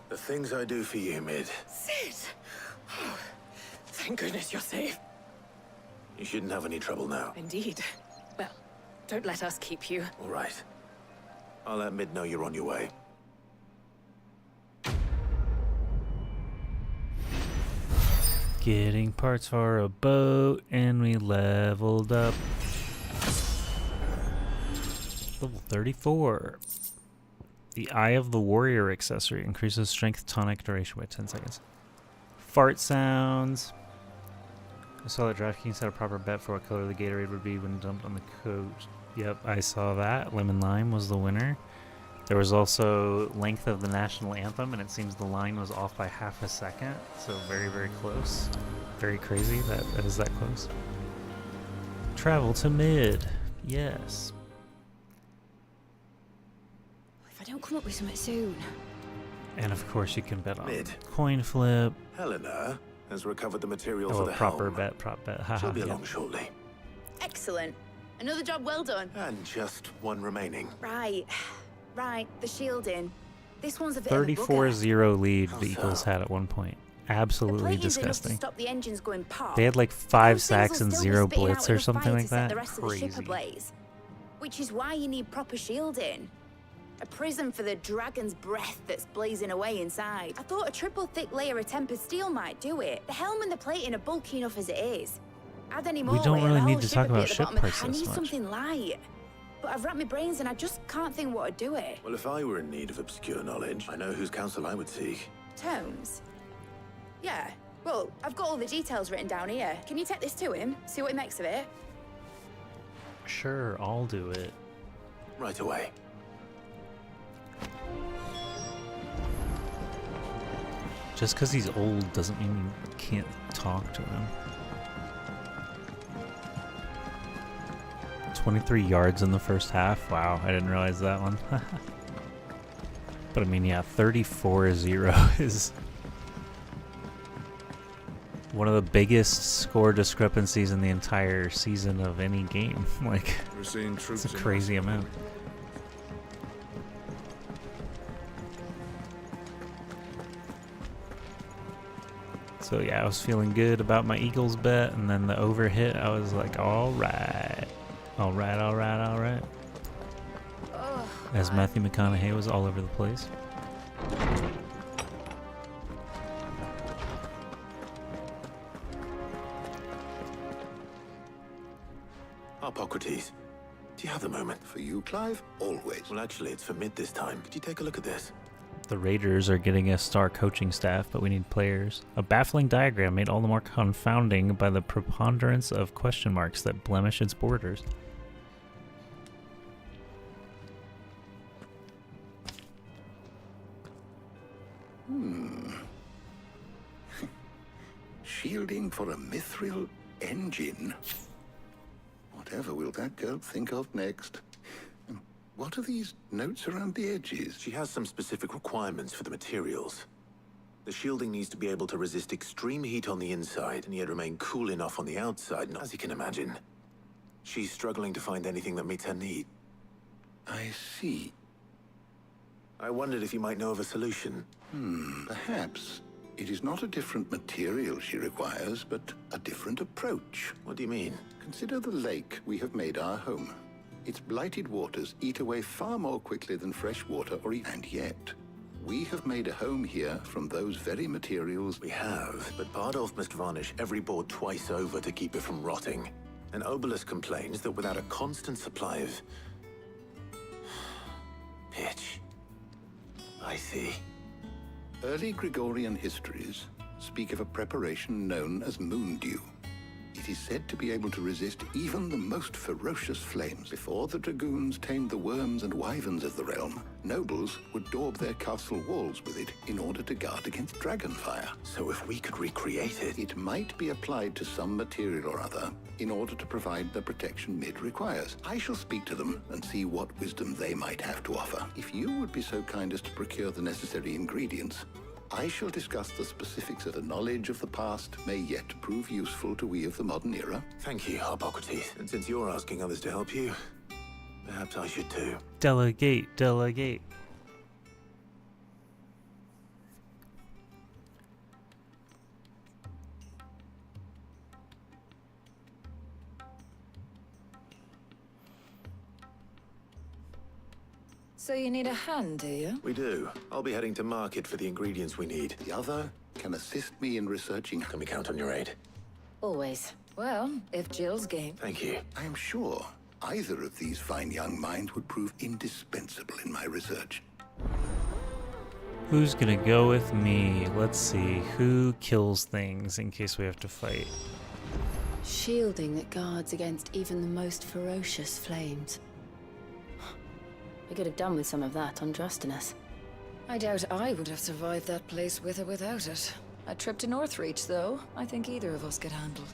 The things I do for you, Mid. Cid! Oh, thank goodness you're safe. You shouldn't have any trouble now. Indeed. Well, don't let us keep you. All right. I'll let Mid know you're on your way. Getting parts for a boat, and we leveled up. Level 34. The Eye of the Warrior accessory increases strength tonic duration by 10 seconds. Fart sounds. I saw that DraftKings had a proper bet for what color the Gatorade would be when dumped on the coat. Yep, I saw that. Lemon Lime was the winner. There was also length of the national anthem, and it seems the line was off by half a second. So very, very close. Very crazy that it is that close. Travel to Mid. Yes. If I don't come up with something soon. And of course you can bet on Mid. coin flip. Helena has recovered the material Oh, for a the proper helm. bet, prop bet. Haha, She'll be yeah. along shortly. Excellent. Another job well done. And just one remaining. Right. Right, the shielding. This one's a bit 34-0 lead the Eagles had at one point. Absolutely Plating's enough to disgusting. stop the engines going pop. They had like 5 Those things sacks will and still be 0 spitting blitz out or enough something fire like to set that. the rest of the ship Crazy. ablaze. Which is why you need proper shielding. A prism for the dragon's breath that's blazing away inside. I thought a triple thick layer of tempered steel might do it. The helm and the plating are bulky enough as it is. Add any more don't weight and really the need whole to ship talk would be about at the ship bottom of the- parts I this need much. something light. But I've wrapped my brains and I just can't think what to do it. Well, if I were in need of obscure knowledge, I know whose counsel I would seek. Tomes? Yeah. Well, I've got all the details written down here. Can you take this to him? See what he makes of it? Sure, I'll do it. Right away. Just because he's old doesn't mean you can't talk to him. 23 yards in the first half. Wow, I didn't realize that one. But I mean, yeah, 34-0 is one of the biggest score discrepancies in the entire season of any game. Like, We're seeing it's troops a crazy amount. So yeah, I was feeling good about my Eagles bet, and then the over hit, I was like, alright. Alright, alright, alright. As Matthew McConaughey was all over the place. Hippocrates, do you have the moment? For you, Clive? Always. Well, actually, it's for Mid this time. Could you take a look at this? The Raiders are getting a star coaching staff, but we need players. A baffling diagram made all the more confounding by the preponderance of question marks that blemish its borders. Shielding for a mithril engine. Whatever will that girl think of next? And what are these notes around the edges? She has some specific requirements for the materials. The shielding needs to be able to resist extreme heat on the inside, and yet remain cool enough on the outside, and as you can imagine. She's struggling to find anything that meets her need. I see. I wondered if you might know of a solution. Perhaps. It is not a different material she requires, but a different approach. What do you mean? Consider the lake we have made our home. Its blighted waters eat away far more quickly than fresh water and yet, we have made a home here from those very materials. We have, but Bardolph must varnish every board twice over to keep it from rotting. And Obelisk complains that without a constant supply of... pitch. I see. Early Gregorian histories speak of a preparation known as moondew. It is said to be able to resist even the most ferocious flames. Before the dragoons tamed the worms and wyverns of the realm, nobles would daub their castle walls with it in order to guard against dragonfire. So if we could recreate it... It might be applied to some material or other in order to provide the protection Mid requires. I shall speak to them and see what wisdom they might have to offer. If you would be so kind as to procure the necessary ingredients, I shall discuss the specifics of the knowledge of the past may yet prove useful to we of the modern era. Thank you, Hippocrates. And since you're asking others to help you, perhaps I should too. Delegate, delegate. So you need a hand, do you? We do. I'll be heading to market for the ingredients we need. The other can assist me in researching. Can we count on your aid? Always. Well, if Jill's game. Thank you. I am sure either of these fine young minds would prove indispensable in my research. Who's gonna go with me? Let's see. Who kills things in case we have to fight? Shielding that guards against even the most ferocious flames. We could have done with some of that on Drustinus. I doubt I would have survived that place with or without it. A trip to Northreach, though, I think either of us could handle.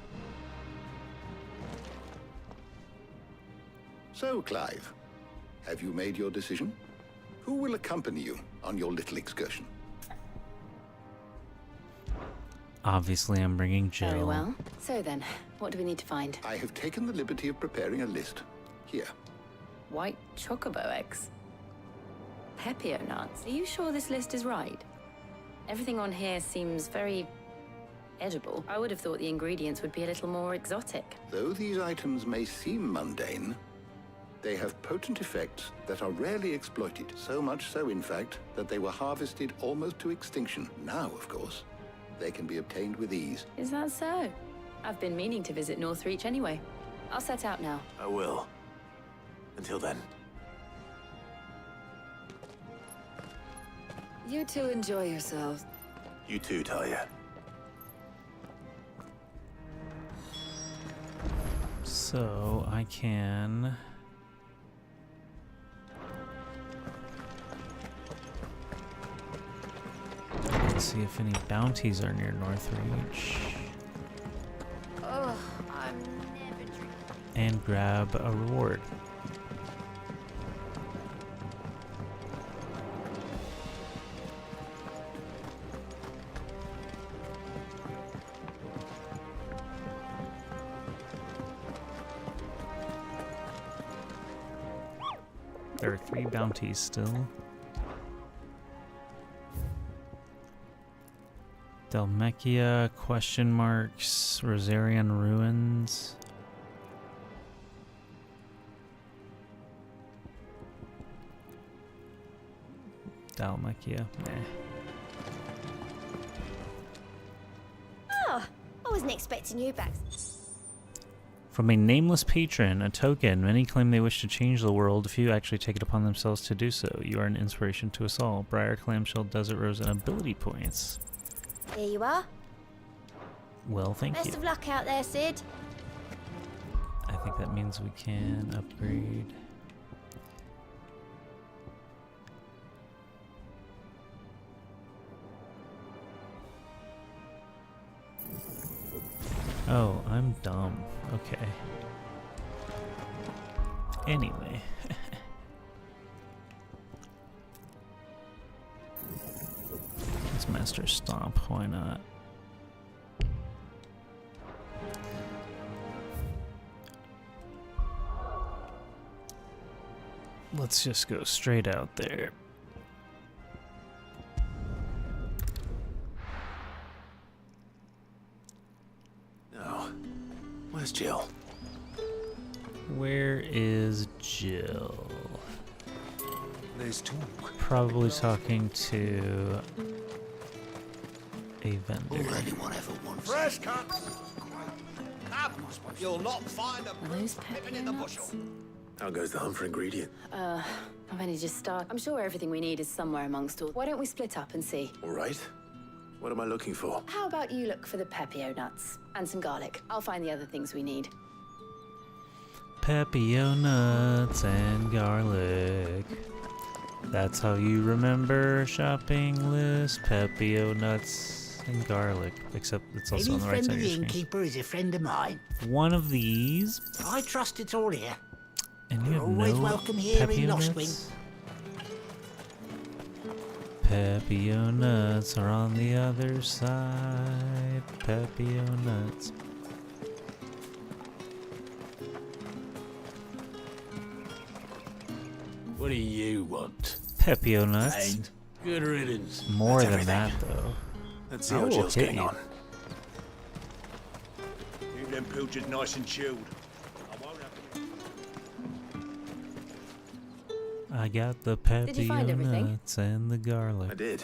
So, Clive, have you made your decision? Who will accompany you on your little excursion? Obviously, I'm bringing Jill. Very well. So then, what do we need to find? I have taken the liberty of preparing a list. Here. White chocobo eggs. Pepio nuts. Are you sure this list is right? Everything on here seems very edible. I would have thought the ingredients would be a little more exotic. Though these items may seem mundane, they have potent effects that are rarely exploited. So much so, in fact, that they were harvested almost to extinction. Now, of course, they can be obtained with ease. Is that so? I've been meaning to visit Northreach anyway. I'll set out now. I will. Until then. You two enjoy yourselves. You too, Talia. So I can... Let's see if any bounties are near Northreach. Oh, I'm never drinking. And grab a reward. There are 3 bounties still. Dalmekia, question marks, Rosarian Ruins. Dalmekia, meh. Oh, I wasn't expecting you back. From a nameless patron, a token. Many claim they wish to change the world. Few actually take it upon themselves to do so. You are an inspiration to us all. Briar, Clamshell, Desert Rose, and ability points. Here you are. Well, thank you. Best of luck out there, Cid. I think that means we can upgrade. Oh, I'm dumb. Okay. Anyway. Let's master stomp, why not? Let's just go straight out there. Where's Jill? Where is Jill? There's talk. Probably talking to a vendor. Anyone ever wants Fresh cut. You'll not find a Are those pippin in the bushel. How goes the hunt for ingredient? I've only just started. I'm sure everything we need is somewhere amongst all. Why don't we split up and see? All right. What am I looking for? How about you look for the pepio nuts and some garlic? I'll find the other things we need. Pepio nuts and garlic. That's how you remember shopping list. Pepio nuts and garlic. Except it's also on the right side of your screen. innkeeper is a friend of mine. One of these. I trust it's all here. And you have always no welcome here in Pepio Lostwing. nuts? Pepio nuts are on the other side. Pepio nuts. What do you want? Pepio nuts. Plain. Good riddance. More That's than everything. that, though. Let's see I how will Jill's hit getting you. on. Keep them pilchards nice and chilled. I won't have I got the Did you find Pepio everything? nuts and the garlic. I did.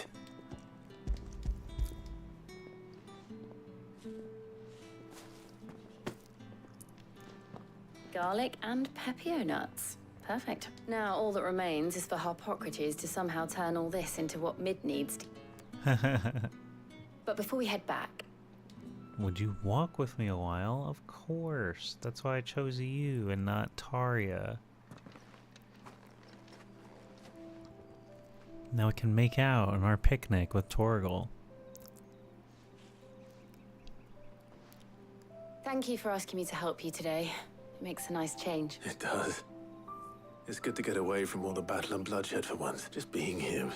Garlic and pepio nuts. Perfect. Now all that remains is for Harpocrates to somehow turn all this into what Mid needs. But before we head back, Would you walk with me a while? Of course. That's why I chose you and not Tarja. Now we can make out on our picnic with Torgal. thank you for asking me to help you today. It makes a nice change. It does. It's good to get away from all the battle and bloodshed for once. Just being here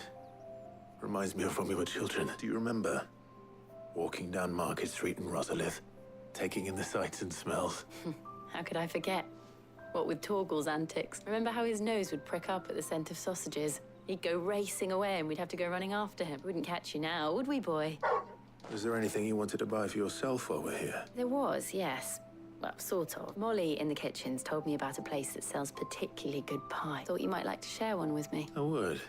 reminds me of when we were children. Do you remember? Walking down Market Street in Rosalith, taking in the sights and smells. How could I forget? What with Torgal's antics. Remember how his nose would prick up at the scent of sausages? He'd go racing away and we'd have to go running after him. We wouldn't catch you now, would we, boy? Was there anything you wanted to buy for yourself while we're here? There was, yes. Well, sort of. Molly in the kitchens told me about a place that sells particularly good pie. Thought you might like to share one with me. I would.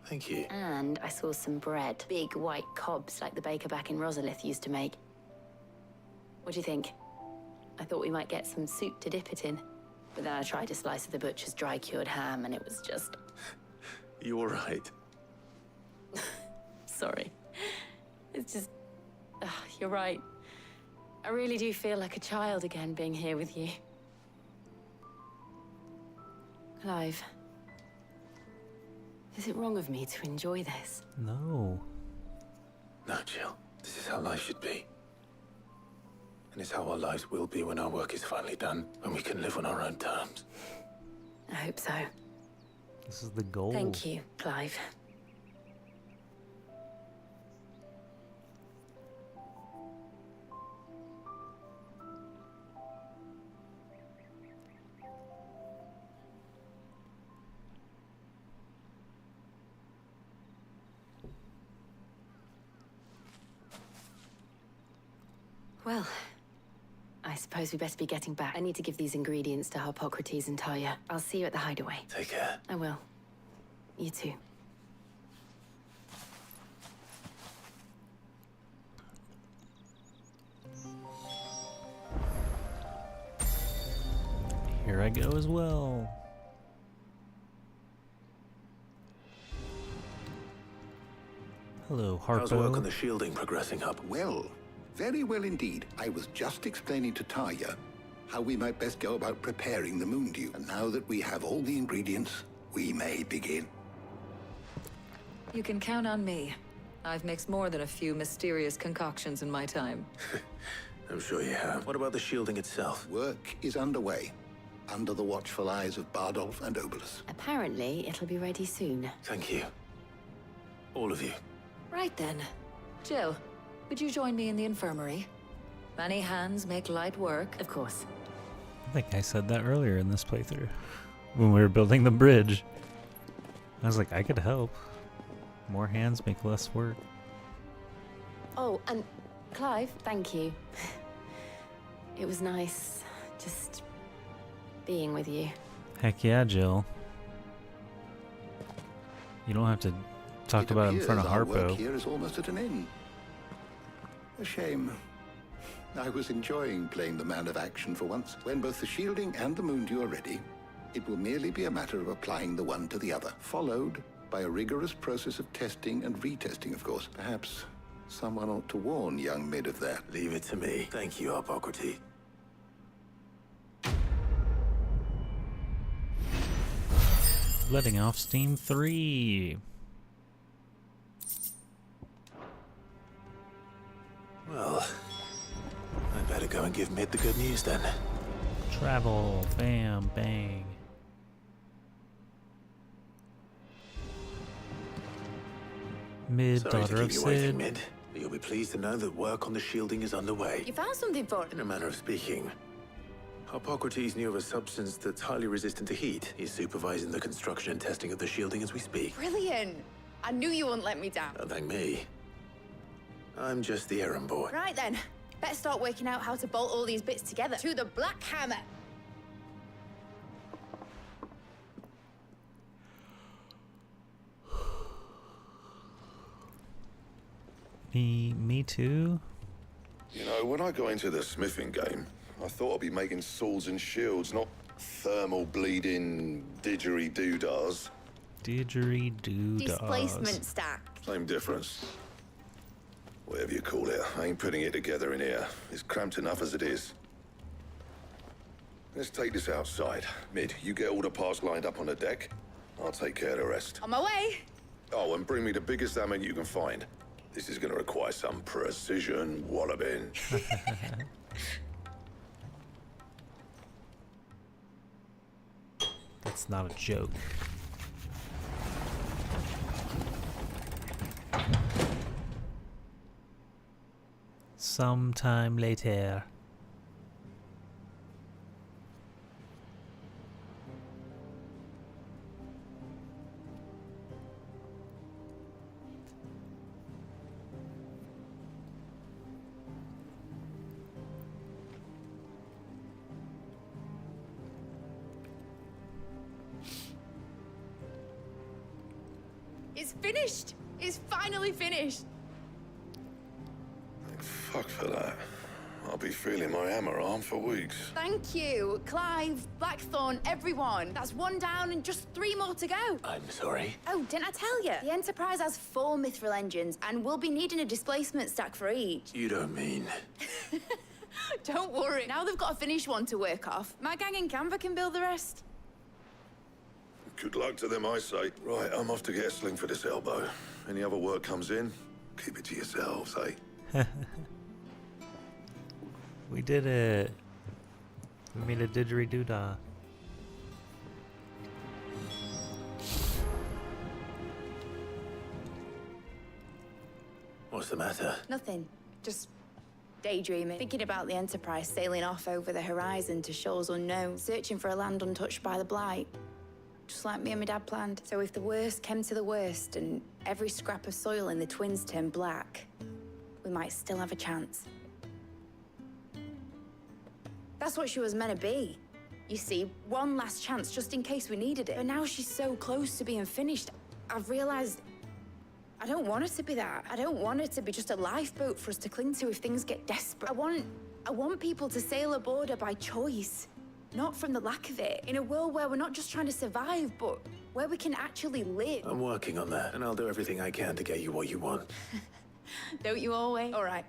Thank you. And I saw some bread. Big white cobs like the baker back in Rosalith used to make. What do you think? I thought we might get some soup to dip it in. But then I tried a slice of the butcher's dry-cured ham and it was just... You all right? Sorry. It's just... you're right. I really do feel like a child again being here with you. Clive. Is it wrong of me to enjoy this? No. No, Jill. This is how life should be. And it's how our lives will be when our work is finally done, when we can live on our own terms. I hope so. This is the goal. Thank you, Clive. Well, I suppose we best be getting back. I need to give these ingredients to Harpocrates and Tarja. I'll see you at the Hideaway. Take care. I will. You too. Here I go as well. Hello, Harpo. How's work on the shielding progressing up? Well, very well indeed. I was just explaining to Tarja how we might best go about preparing the moon dew. And now that we have all the ingredients, we may begin. You can count on me. I've mixed more than a few mysterious concoctions in my time. I'm sure you have. What about the shielding itself? Work is underway, under the watchful eyes of Bardolph and Obolus. Apparently, it'll be ready soon. Thank you. All of you. Right then. Jill, would you join me in the infirmary? Many hands make light work. Of course. I think I said that earlier in this playthrough. When we were building the bridge. I was like, I could help. More hands make less work. Oh, and Clive, thank you. It was nice just being with you. Heck yeah, Jill. You don't have to talk about it in front of Our work Harpo. here is almost at an end. A shame. I was enjoying playing the man of action for once. When both the shielding and the Moondew are ready, it will merely be a matter of applying the one to the other, followed by a rigorous process of testing and retesting, of course. Perhaps someone ought to warn young Mid of that. Leave it to me. Thank you, Apodytery. Letting off steam 3. Well, I better go and give Mid the good news then. Travel. Bam. Bang. Mid, Sorry daughter to of keep you waiting, Cid. Mid, but you'll be pleased to know that work on the shielding is underway. You found something for it? In a manner of speaking. Apodytery knew of a substance that's highly resistant to heat. He's supervising the construction and testing of the shielding as we speak. Brilliant. I knew you wouldn't let me down. Don't thank me. I'm just the errand boy. Right then. Better start working out how to bolt all these bits together. To the Black Hammer. Me too. You know, when I got into the smithing game, I thought I'd be making swords and shields, not thermal bleeding didgeridoo-dahs. Didgeridoo-dahs. Displacement stack. Same difference. Whatever you call it, I ain't putting it together in here. It's cramped enough as it is. Let's take this outside. Mid, you get all the parts lined up on the deck. I'll take care of the rest. On my way. Oh, and bring me the biggest hammer you can find. This is going to require some precision walloping. That's not a joke. Sometime later. It's finished. It's finally finished. Fuck for that. I'll be feeling my hammer arm for weeks. Thank you. Clive, Blackthorn, everyone. That's one down and just 3 more to go. I'm sorry. Oh, didn't I tell you? The Enterprise has 4 mithril engines, and we'll be needing a displacement stack for each. You don't mean... Don't worry. Now they've got a finished one to work off. My gang in Canva can build the rest. Good luck to them, I say. Right, I'm off to get a sling for this elbow. Any other work comes in, keep it to yourselves, eh? We did it. We made a didgeridoo-dah. What's the matter? Nothing. Just daydreaming. Thinking about the Enterprise sailing off over the horizon to shores unknown, searching for a land untouched by the Blight. Just like me and my dad planned. So if the worst came to the worst and every scrap of soil in the Twins turned black, we might still have a chance. That's what she was meant to be. You see, one last chance just in case we needed it. But now she's so close to being finished, I've realized I don't want it to be that. I don't want it to be just a lifeboat for us to cling to if things get desperate. I want people to sail aboard her by choice, not from the lack of it. In a world where we're not just trying to survive, but where we can actually live. I'm working on that, and I'll do everything I can to get you what you want. Don't you always? All right.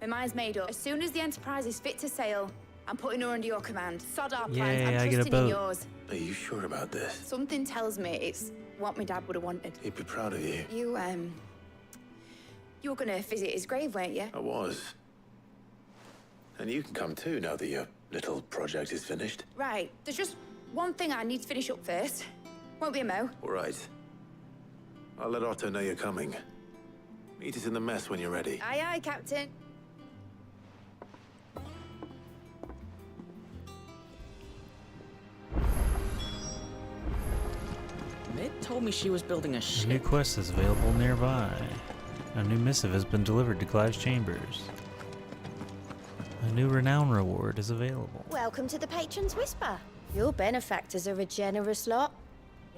My mind's made up. As soon as the Enterprise is fit to sail, I'm putting her under your command. Sod our plans. I'm trusting in yours. Are you sure about this? Something tells me it's what my dad would have wanted. He'd be proud of you. You were gonna visit his grave, weren't you? I was. And you can come too now that your little project is finished. Right. There's just one thing I need to finish up first. Won't be a mo. All right. I'll let Otto know you're coming. Meet us in the mess when you're ready. Aye, aye, Captain. Mid told me she was building a A ship. new quest is available nearby. A new missive has been delivered to Clive's chambers. A new renown reward is available. Welcome to the Patron's Whisper. Your benefactors are a generous lot.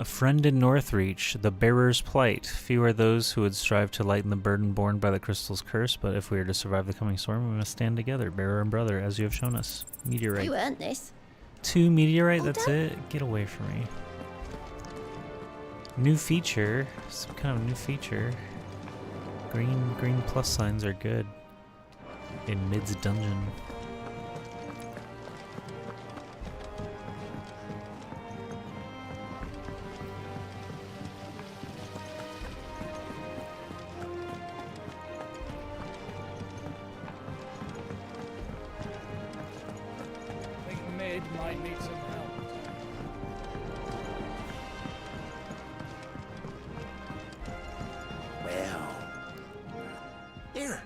A friend in Northreach, the Bearer's Plight. Few are those who would strive to lighten the burden borne by the crystal's curse, but if we are to survive the coming storm, we must stand together, bearer and brother, as you have shown us. Meteorite. You earned this. 2 meteorite, that's it? Get away from me. New feature. Some kind of new feature. Green plus signs are good. In Mid's dungeon. Might need some help. Well. Here,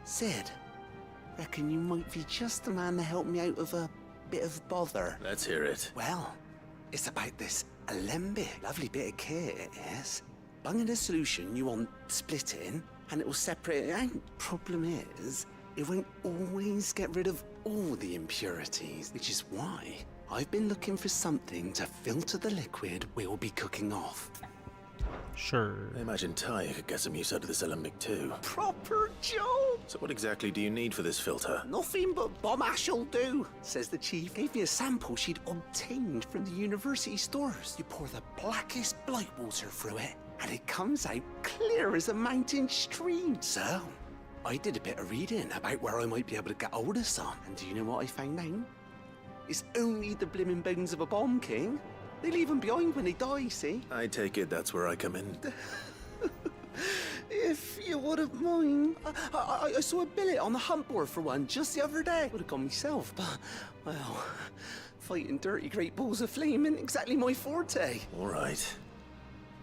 Cid. Reckon you might be just the man to help me out of a bit of bother. Let's hear it. Well, it's about this alembic. Lovely bit of kit, it is. Bunging a solution you want splitting, and it will separate it out. Problem is, it won't always get rid of all the impurities, which is why I've been looking for something to filter the liquid we'll be cooking off. Sure. I imagine Ty could get some use out of this alembic too. Proper job! So what exactly do you need for this filter? Nothing but bomb ash'll do, says the chief. Gave me a sample she'd obtained from the university stores. You pour the blackest blight water through it, and it comes out clear as a mountain stream. So, I did a bit of reading about where I might be able to get hold of some. And do you know what I found out? It's only the blimmin' bones of a bomb king. They leave them behind when they die, see? I take it that's where I come in. If you wouldn't mind. I saw a billet on the hunt board for one just the other day. Would have gone myself, but, well, fighting dirty great balls of flame isn't exactly my forte. All right.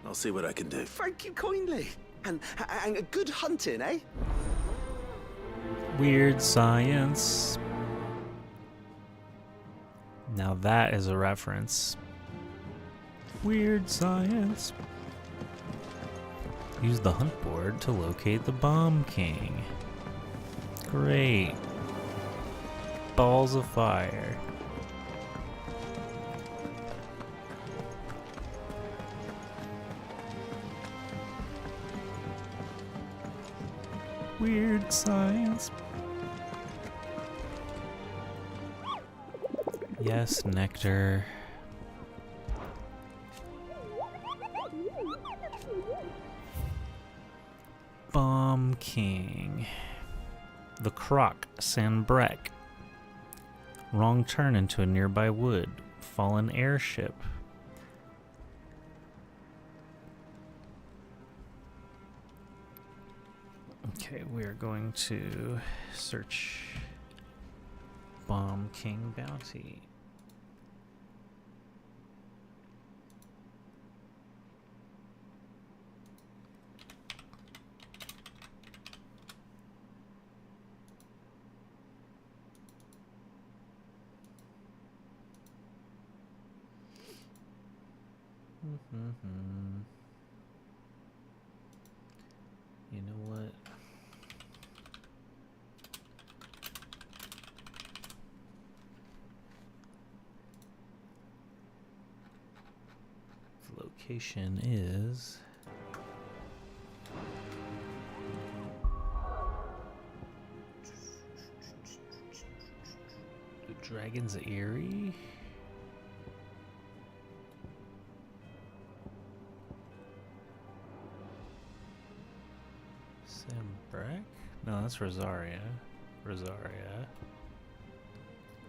I'll see what I can do. Thank you kindly. And a good hunting, eh? Weird science. Now that is a reference. Weird science. Use the hunt board to locate the Bomb King. Great. Balls of fire. Weird science. Yes, nectar. Bomb King. The Croc Sanbrek. Wrong turn into a nearby wood. Fallen airship. Okay, we are going to search Bomb King bounty. You know what? The location is the Dragon's Eyrie. Sambrek? No, that's Rosaria. Rosaria.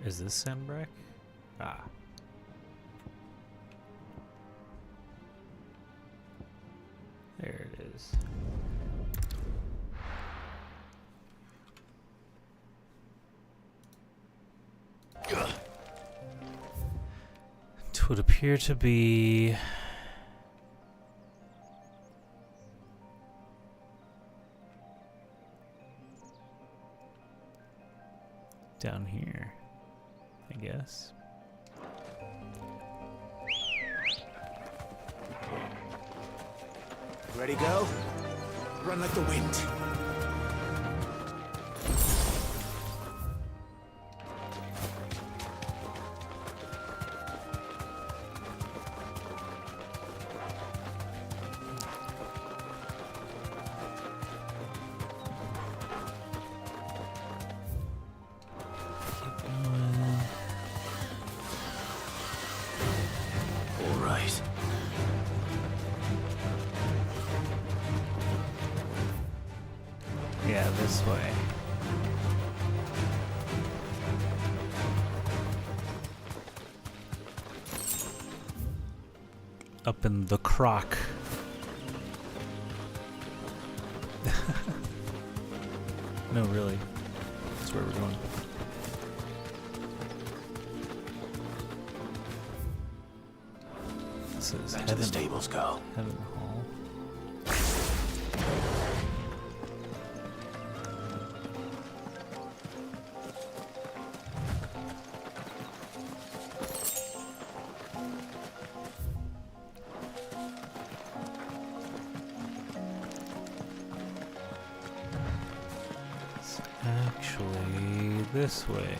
Is this Sambrek? Ah. There it is. It would appear to be down here, I guess. Ready, go? Run like the wind. noise. Yeah, this way. Up in the crock. No, really. That's where we're going. This is Back to the stables, girl. Heaven Hall. Actually, this way.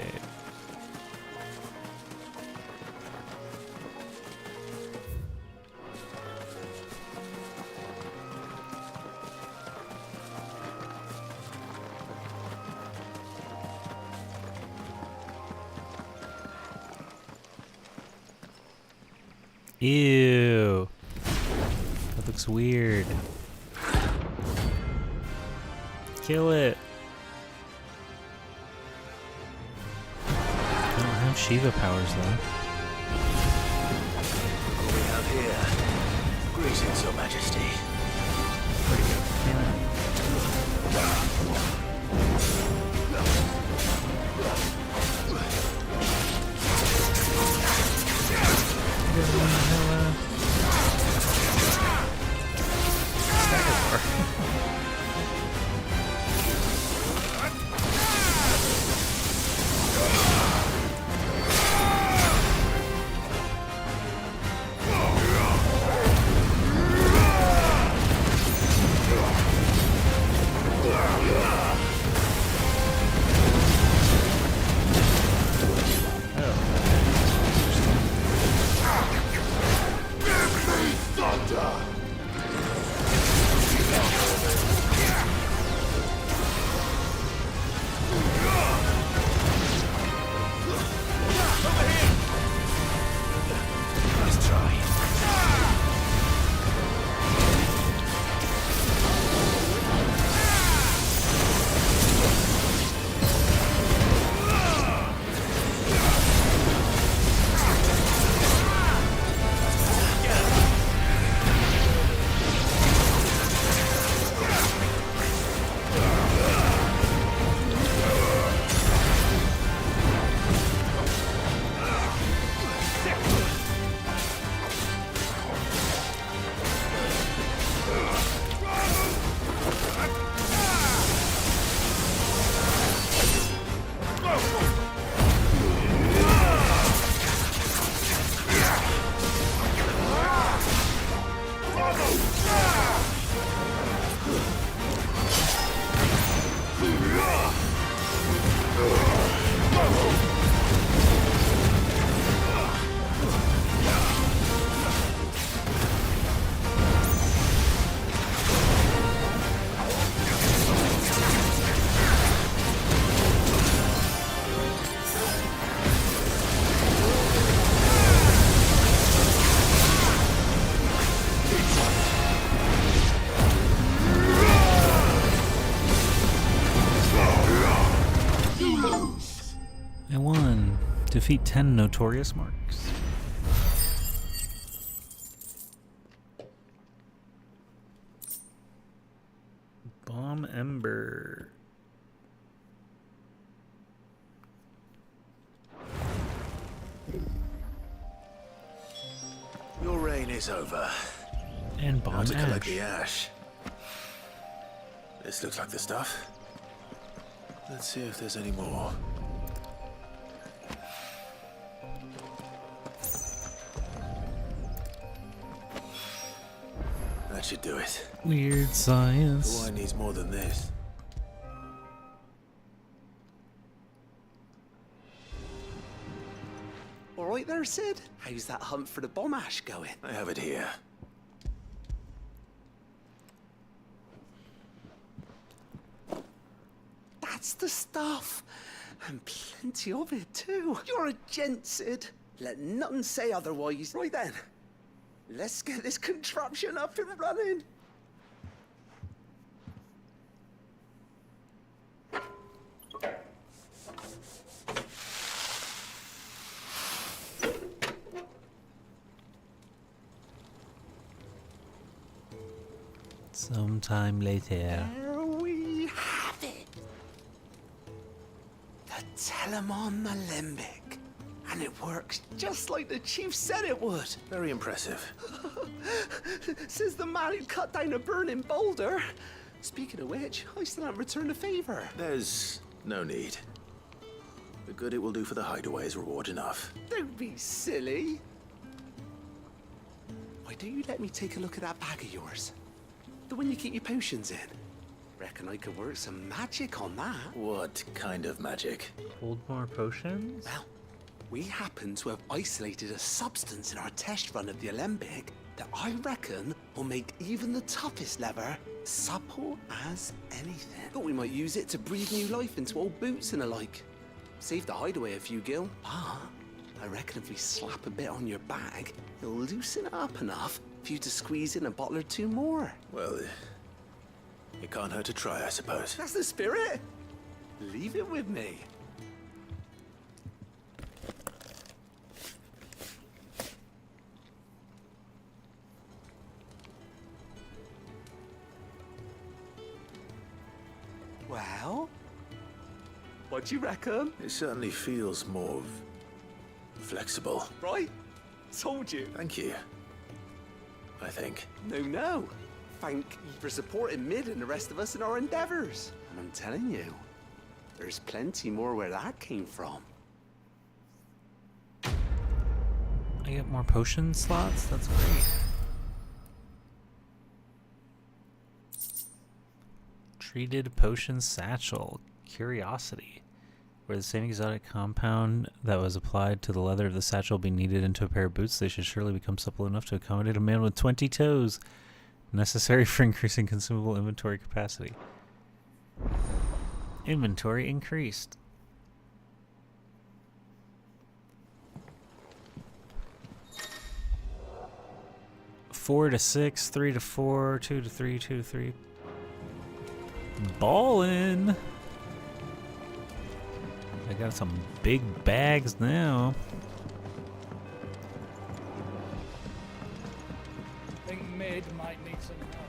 Ew. That looks weird. Kill it. I don't have Shiva powers though. What we have here? Greetings, Your Majesty. Where'd he go? Damn it. Defeat 10 notorious marks. Bomb Ember. Your reign is over. And Bomb Now to collect Ash. the ash. This looks like the stuff. Let's see if there's any more. That should do it. Weird science. The wine needs more than this. All right there, Cid. How's that hunt for the bomb ash going? I have it here. That's the stuff. And plenty of it, too. You're a gent, Cid. Let none say otherwise. Right then. Let's get this contraption up and running. Sometime later. There we have it. The Telemon Alembic. And it works just like the chief said it would. Very impressive. Says the man who cut down a burning boulder. Speaking of which, I still haven't returned the favor. There's no need. The good it will do for the Hideaway is reward enough. Don't be silly. Why don't you let me take a look at that bag of yours? The one you keep your potions in. Reckon I could work some magic on that. What kind of magic? Hold more potions? Well, we happen to have isolated a substance in our test run of the Alembic that I reckon will make even the toughest leather supple as anything. Thought we might use it to breathe new life into old boots and the like. Save the Hideaway a few gil. But I reckon if we slap a bit on your bag, it'll loosen it up enough for you to squeeze in a bottle or two more. Well, it can't hurt to try, I suppose. That's the spirit. Leave it with me. Well, what do you reckon? It certainly feels more flexible. Right? Told you. Thank you. I think. No. Thank you for supporting Mid and the rest of us in our endeavors. And I'm telling you, there's plenty more where that came from. I get more potion slots? That's great. Treated potion satchel. Curiosity. Where the same exotic compound that was applied to the leather of the satchel be kneaded into a pair of boots, they should surely become supple enough to accommodate a man with 20 toes. Necessary for increasing consumable inventory capacity. Inventory increased. Four to 6, 3 to 4, 2 to 3, 2 to 3. Ballin'. I got some big bags now. I think Mid might need some help.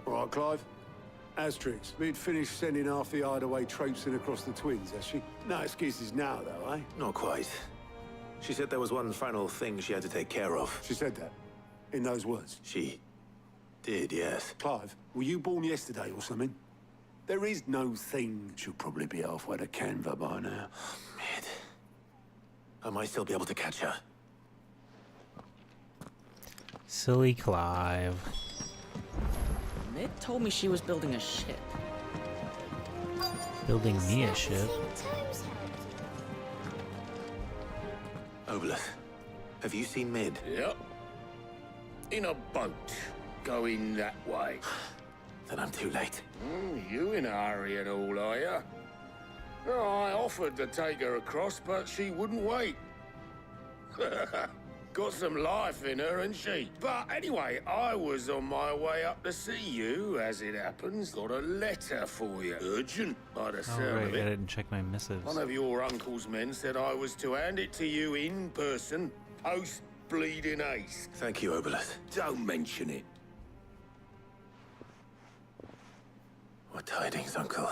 All right, Clive. Asterix, Mid finished sending half the Hideaway traipsing across the Twins, has she? No excuses now, though, eh? Not quite. She said there was one final thing she had to take care of. She said that? In those words? She did, yes. Clive, were you born yesterday or something? There is no thing. She'll probably be halfway to Canva by now. Mid. I might still be able to catch her. Silly Clive. Mid told me she was building a ship. Building me a ship? Obelith, have you seen Mid? Yep. In a boat. Going that way. Then I'm too late. You in a hurry and all, are you? No, I offered to take her across, but she wouldn't wait. Got some life in her, ain't she? But anyway, I was on my way up to see you, as it happens. Got a letter for you. Urgent, by the Oh, sound right, of I it. didn't check my missives. One of your uncle's men said I was to hand it to you in person, post-bleeding haste. Thank you, Obelith. Don't mention it. What tidings, Uncle?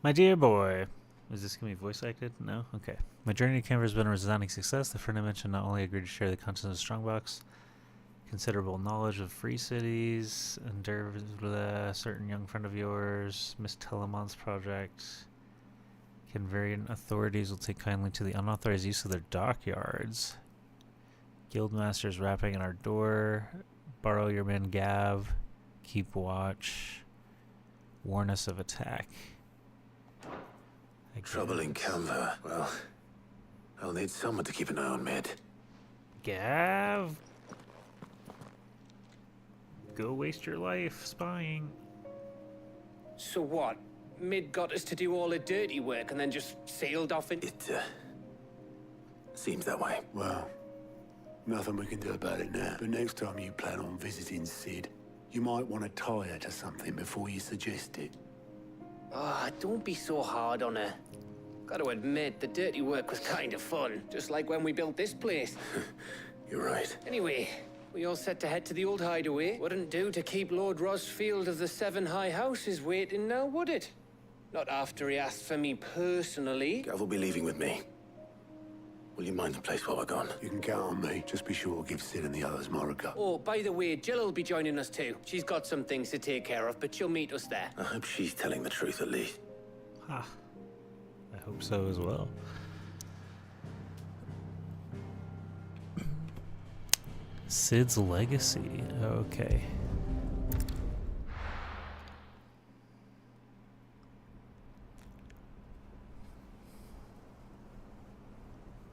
My dear boy. Is this going to be voice acted? No? Okay. My journey to Canberra has been a resounding success. The friend I mentioned not only agreed to share the contents of the strongbox, considerable knowledge of free cities, and a certain young friend of yours, Miss Telemon's project. Canverian authorities will take kindly to the unauthorized use of their dockyards. Guildmasters rapping at our door. Borrow your man Gav. Keep watch. Warn us of attack. Trouble in Canva. Well, I'll need someone to keep an eye on Mid. Gav. Go waste your life spying. So what? Mid got us to do all the dirty work and then just sailed off in... It, seems that way. Well, nothing we can do about it now. But next time you plan on visiting Cid, you might want to tie her to something before you suggest it. Ah, don't be so hard on her. Gotta admit, the dirty work was kind of fun. Just like when we built this place. You're right. Anyway, we all set to head to the old hideaway. Wouldn't do to keep Lord Rosfield of the Seven High Houses waiting now, would it? Not after he asked for me personally. Gav will be leaving with me. Will you mind the place while we're gone? You can count on me. Just be sure to give Cid and the others my regard. Oh, by the way, Jill will be joining us too. She's got some things to take care of, but she'll meet us there. I hope she's telling the truth at least. Ha. I hope so as well. Cid's legacy. Okay.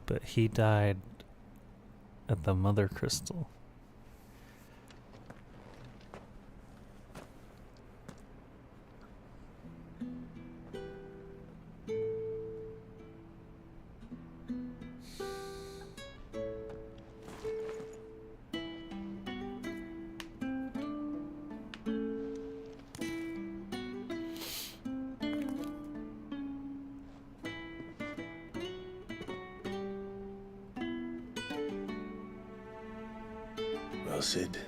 But he died at the Mother Crystal. Well, Cid,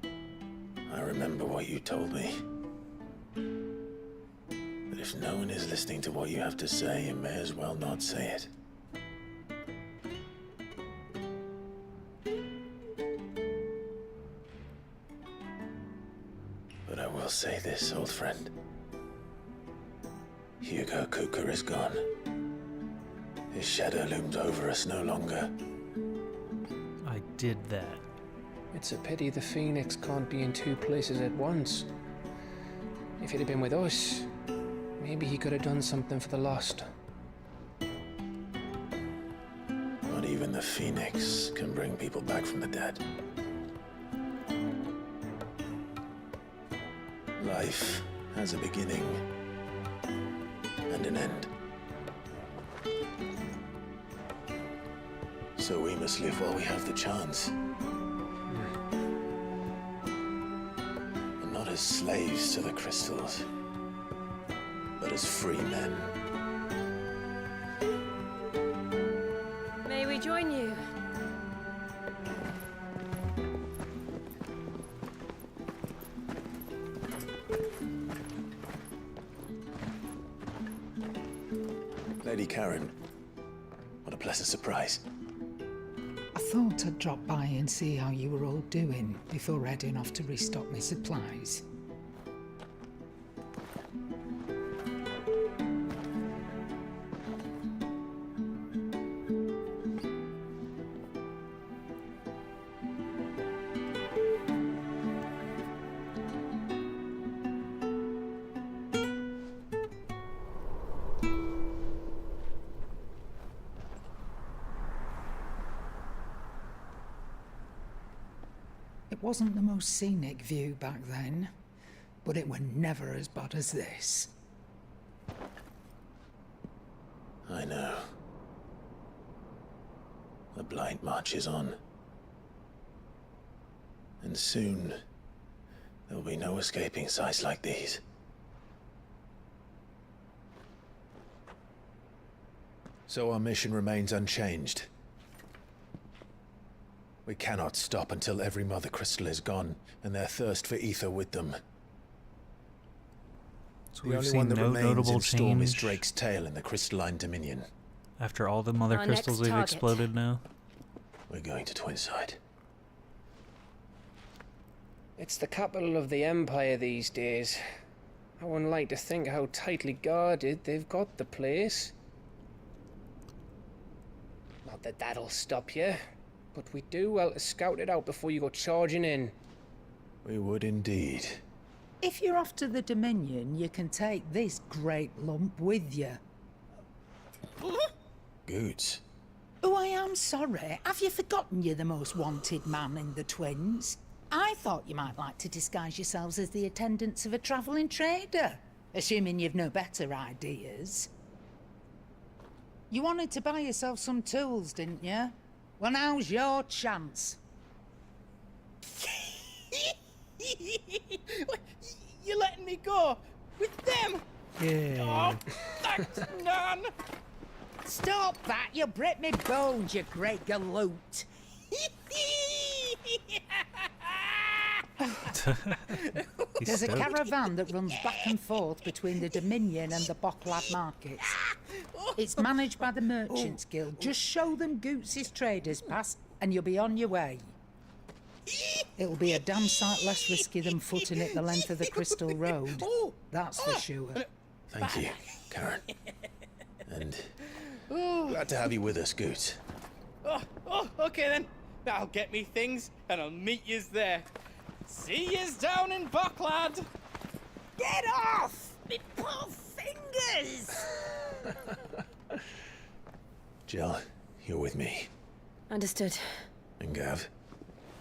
I remember what you told me. That if no one is listening to what you have to say, you may as well not say it. But I will say this, old friend. Hugo Kupka is gone. His shadow looms over us no longer. I did that. It's a pity the Phoenix can't be in two places at once. If he'd have been with us, maybe he could have done something for the lost. Not even the Phoenix can bring people back from the dead. Life has a beginning and an end. So we must live while we have the chance. And not as slaves to the crystals, but as free men. May we join you? Lady Karen, what a pleasant surprise. I thought I'd drop by and see how you were all doing before heading off to restock my supplies. It wasn't the most scenic view back then, but it were never as bad as this. I know. The blight marches on. And soon, there will be no escaping sights like these. So our mission remains unchanged. We cannot stop until every Mother Crystal is gone, and their thirst for ether with them. So The we've only seen one that no remains notable in Storm is change Drake's tail in the crystalline dominion. after all the Mother Our Crystals next they've target. exploded now. We're going to Twinside. It's the capital of the Empire these days. I wouldn't like to think how tightly guarded they've got the place. Not that that'll stop you, but we do well to scout it out before you go charging in. We would indeed. If you're off to the Dominion, you can take this great lump with you. Goods. Oh, I am sorry. Have you forgotten you're the most wanted man in the Twins? I thought you might like to disguise yourselves as the attendants of a travelling trader, assuming you've no better ideas. You wanted to buy yourself some tools, didn't you? Well, now's your chance. You're letting me go with them? Yeah. Oh, thanks, Nan. Stop that! You'll break me bones, you great galoot. There's a caravan that runs back and forth between the Dominion and the Boklad markets. It's managed by the Merchants Guild. Just show them Goots' traders pass and you'll be on your way. It'll be a damn sight less risky than footing it the length of the Crystal Road. That's for sure. Thank you, Karen. And glad to have you with us, Goots. Okay then. I'll get me things and I'll meet yous there. See yous down in Boklad. Get off! Me poor fingers! Jill, you're with me. Understood. And Gav,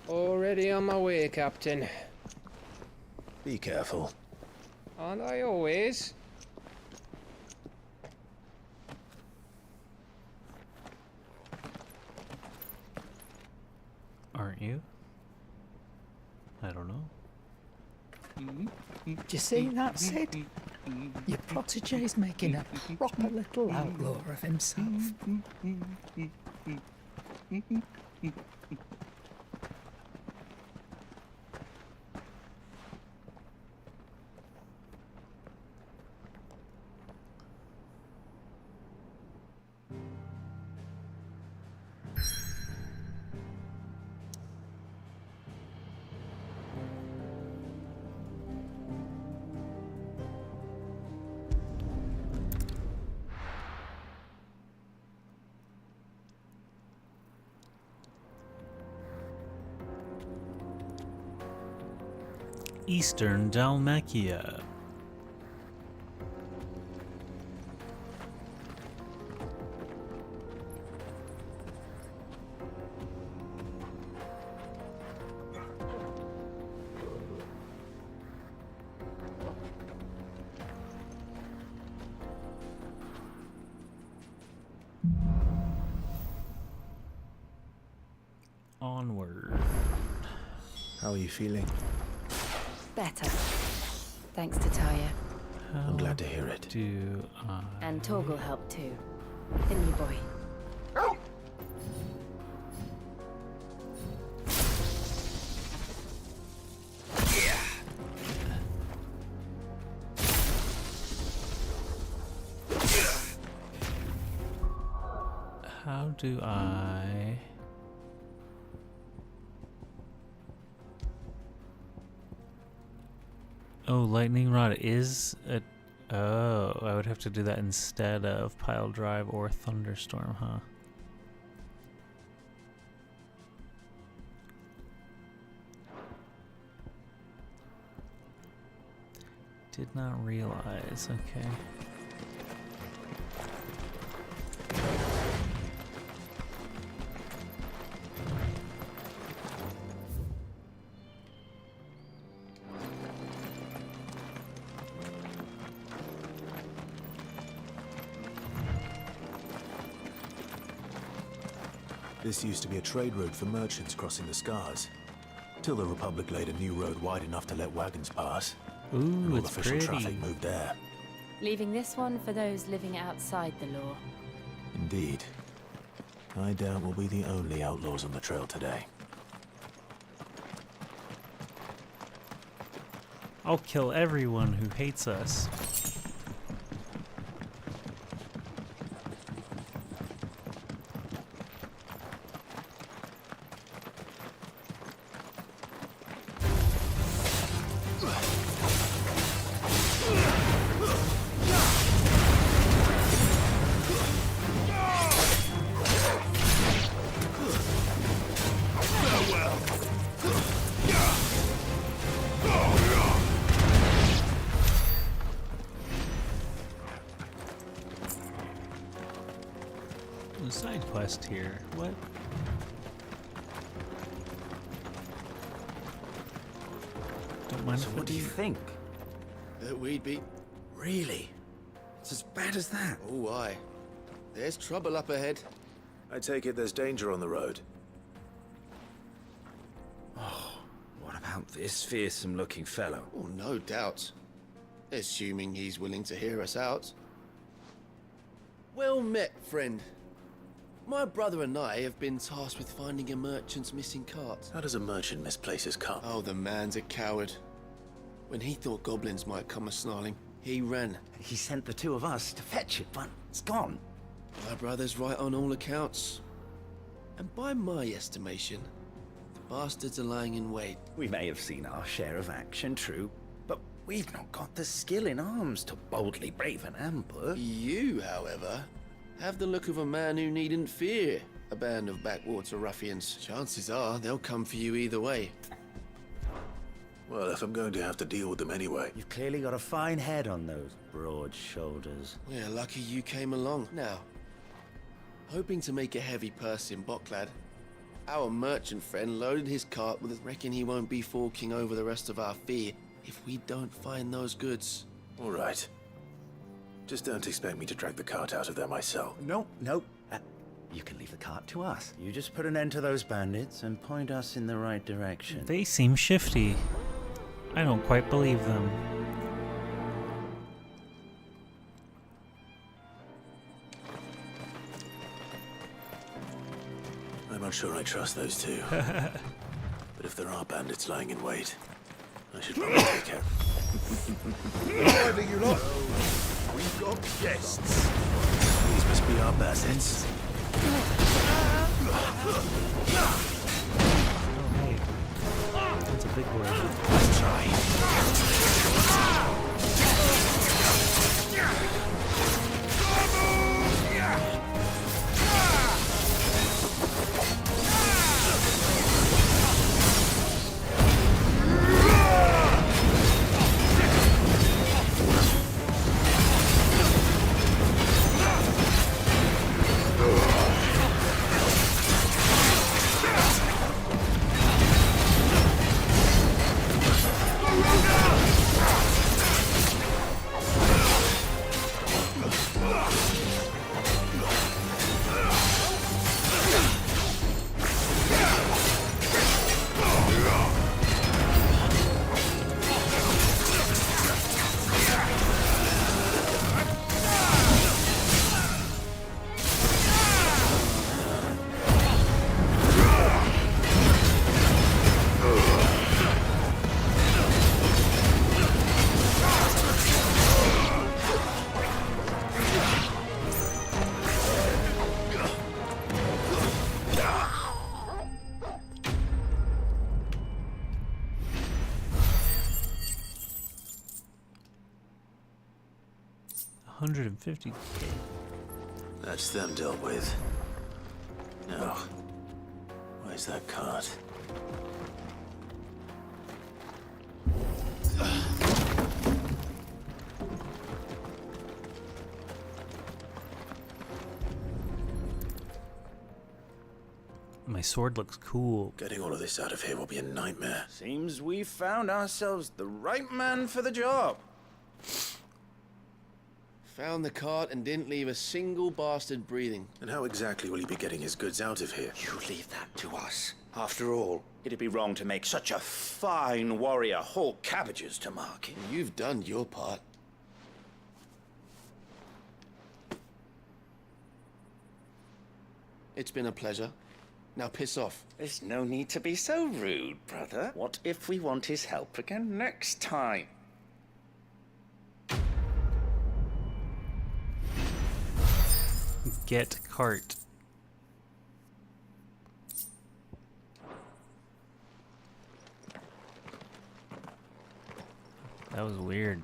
Already on my way, Captain. be careful. Aren't I always? Aren't you? I don't know. Do you see that, Cid? Your protege's making a proper little outlaw of himself. Eastern Dalmatia. Onward. How are you feeling? Better. Thanks to Talia. I'm glad to hear it. Do I... And Torgal helped too. Didn't you, boy? How do I... Oh, lightning rod is a... Oh, I would have to do that instead of pile drive or thunderstorm, huh? Did not realize, okay. This used to be a trade route for merchants crossing the Scars, till the Republic laid a new road wide enough to let wagons pass. Ooh, and all it's official pretty. traffic moved there. Leaving this one for those living outside the law. Indeed. I doubt we'll be the only outlaws on the trail today. I'll kill everyone who hates us. quest here. What? Don't mind. So what do you think? That we'd be... Really? It's as bad as that? Oh, aye. There's trouble up ahead. I take it there's danger on the road. Oh, what about this fearsome-looking fellow? Oh, no doubt. Assuming he's willing to hear us out. Well met, friend. My brother and I have been tasked with finding a merchant's missing cart. How does a merchant misplace his cart? Oh, the man's a coward. When he thought goblins might come a-snarling, he ran. He sent the two of us to fetch it, but it's gone. My brother's right on all accounts. And by my estimation, the bastards are lying in wait. We may have seen our share of action, true, but we've not got the skill in arms to boldly brave an ambush. You, however, have the look of a man who needn't fear a band of backwater ruffians. Chances are they'll come for you either way. Well, if I'm going to have to deal with them anyway. You've clearly got a fine head on those broad shoulders. We're lucky you came along. Now, hoping to make a heavy purse in Boklad, our merchant friend loaded his cart with reckon he won't be forking over the rest of our fee if we don't find those goods. All right. Just don't expect me to drag the cart out of there myself. No. You can leave the cart to us. You just put an end to those bandits and point us in the right direction. They seem shifty. I don't quite believe them. I'm not sure I trust those two. But if there are bandits lying in wait, I should probably take care. Arriving, you lot. We've got guests. These must be our bandits. That's a big word. Let's try. $150K. That's them dealt with. Now, where's that cart? My sword looks cool. Getting all of this out of here will be a nightmare. Seems we've found ourselves the right man for the job. Found the cart and didn't leave a single bastard breathing. And how exactly will he be getting his goods out of here? You leave that to us. After all, it'd be wrong to make such a fine warrior hawk cabbages to market. You've done your part. It's been a pleasure. Now piss off. There's no need to be so rude, brother. What if we want his help again next time? Get cart. That was weird.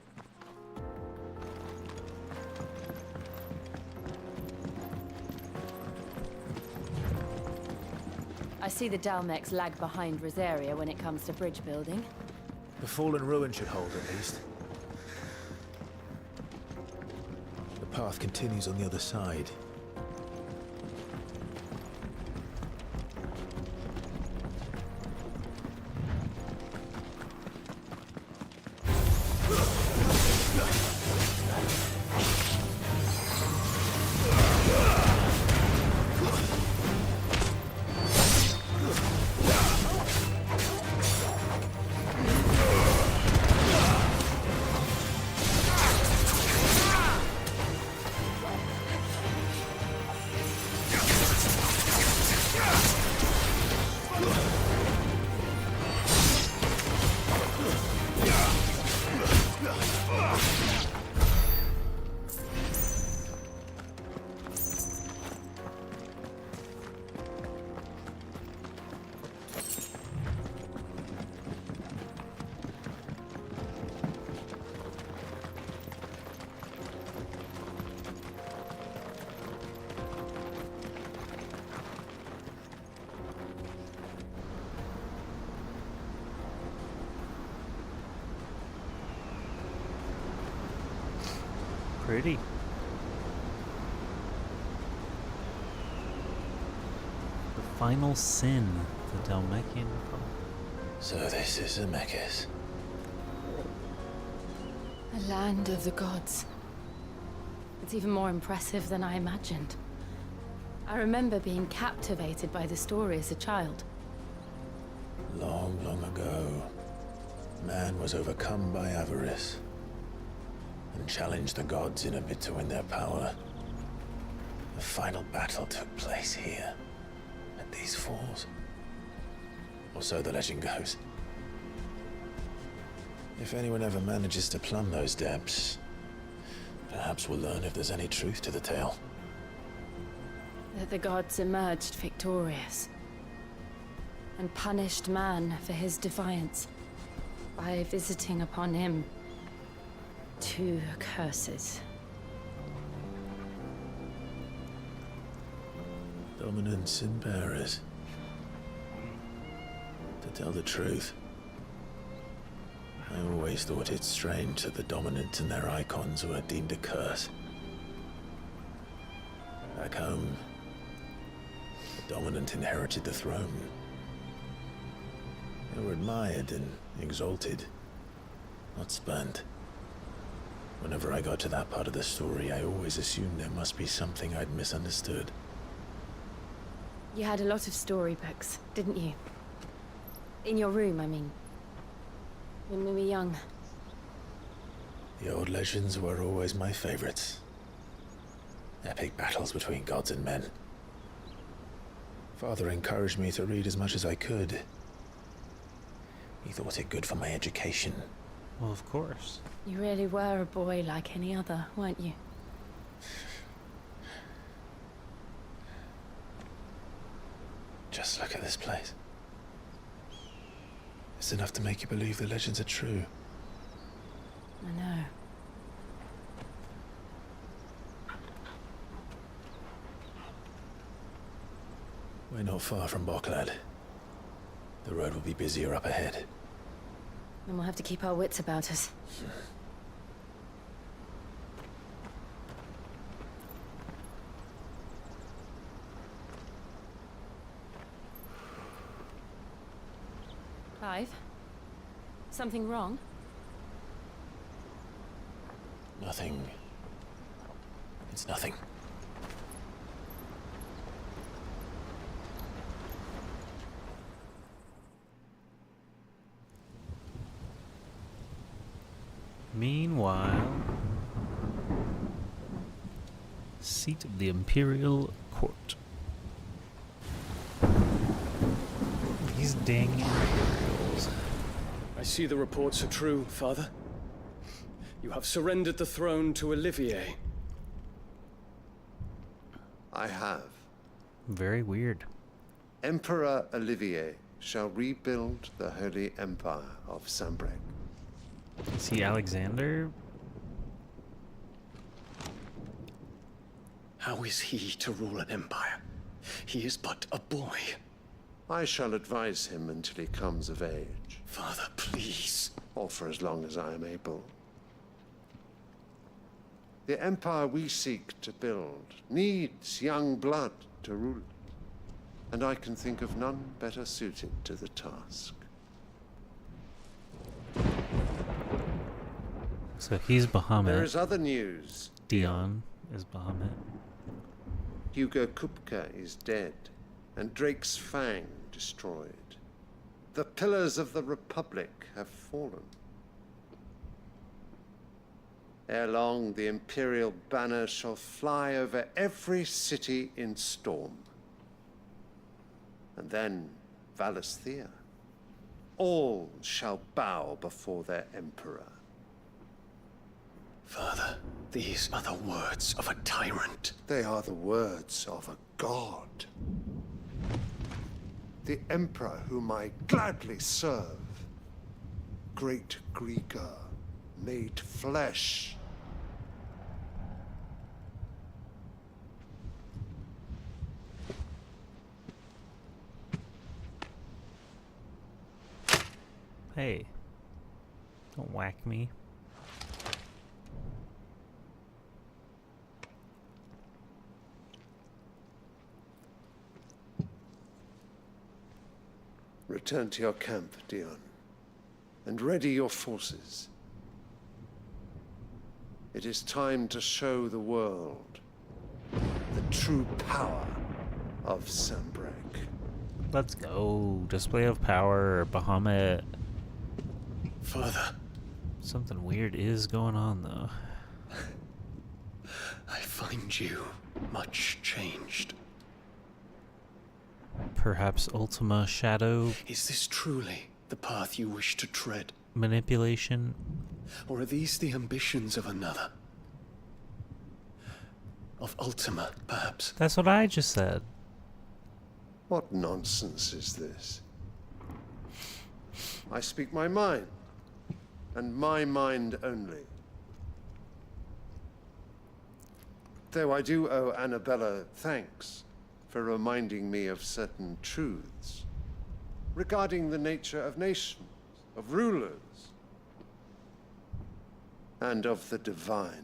I see the Dalmex lag behind Rosaria when it comes to bridge building. The fallen ruin should hold, at least. The path continues on the other side. Pretty. The final sin, the Dalmatian Republic. So this is Zemeckis. A land of the gods. It's even more impressive than I imagined. I remember being captivated by the story as a child. Long, long ago, man was overcome by avarice and challenged the gods in a bid to win their power. The final battle took place here, at these falls. Or so the legend goes. If anyone ever manages to plumb those depths, perhaps we'll learn if there's any truth to the tale. That the gods emerged victorious and punished man for his defiance by visiting upon him 2 curses. Dominant sin bearers. To tell the truth, I always thought it strange that the dominant and their icons were deemed a curse. Back home, the dominant inherited the throne. They were admired and exalted, not spurned. Whenever I got to that part of the story, I always assumed there must be something I'd misunderstood. You had a lot of storybooks, didn't you? In your room, I mean. When we were young. The old legends were always my favorites. Epic battles between gods and men. Father encouraged me to read as much as I could. He thought it good for my education. Well, of course. You really were a boy like any other, weren't you? Just look at this place. It's enough to make you believe the legends are true. I know. We're not far from Boklad. The road will be busier up ahead. Then we'll have to keep our wits about us. Clive? Something wrong? Nothing. It's nothing. Meanwhile, seat of the Imperial Court. These dang Imperials. I see the reports are true, Father. You have surrendered the throne to Olivier. I have. Very weird. Emperor Olivier shall rebuild the Holy Empire of Sanbreque. Is he Alexander? How is he to rule an empire? He is but a boy. I shall advise him until he comes of age. Father, please. Or for as long as I am able. The empire we seek to build needs young blood to rule it, and I can think of none better suited to the task. So he's Bahamut. There is other news. Dion is Bahamut. Hugo Kupka is dead, and Drake's Fang destroyed. The pillars of the Republic have fallen. Ere long, the Imperial banner shall fly over every city in Storm. And then, Valisthea. All shall bow before their Emperor. Father, these are the words of a tyrant. They are the words of a god. The Emperor whom I gladly serve. Great Greeker, made flesh. Hey, don't whack me. Return to your camp, Dion, and ready your forces. It is time to show the world the true power of Sanbreque. Let's go. Display of power, Bahamut. Father. Something weird is going on, though. I find you much changed. Perhaps Ultima Shadow? Is this truly the path you wish to tread? Manipulation? Or are these the ambitions of another? Of Ultima, perhaps? That's what I just said. What nonsense is this? I speak my mind, and my mind only. Though I do owe Annabella thanks for reminding me of certain truths regarding the nature of nations, of rulers, and of the divine.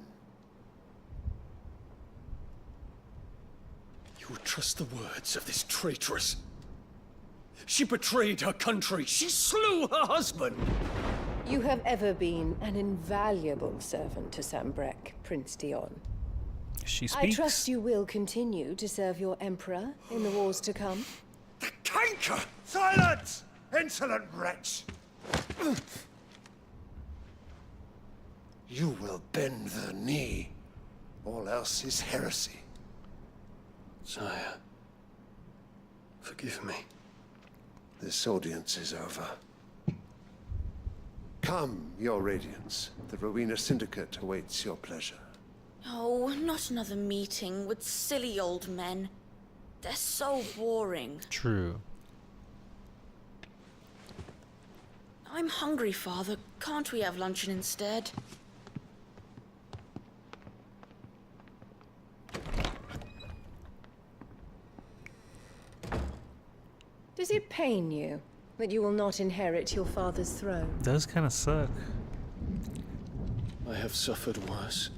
You would trust the words of this traitress? She betrayed her country. She slew her husband. You have ever been an invaluable servant to Sanbreque, Prince Dion. She I trust you will continue to serve your emperor in the wars to come. The canker! Silence! Insolent wretch! You will bend the knee. All else is heresy. Sire, forgive me. This audience is over. Come, your radiance. The Rowena Syndicate awaits your pleasure. Oh, not another meeting with silly old men. They're so boring. True. I'm hungry, Father. Can't we have luncheon instead? Does it pain you that you will not inherit your father's throne? Does kind of suck. I have suffered worse.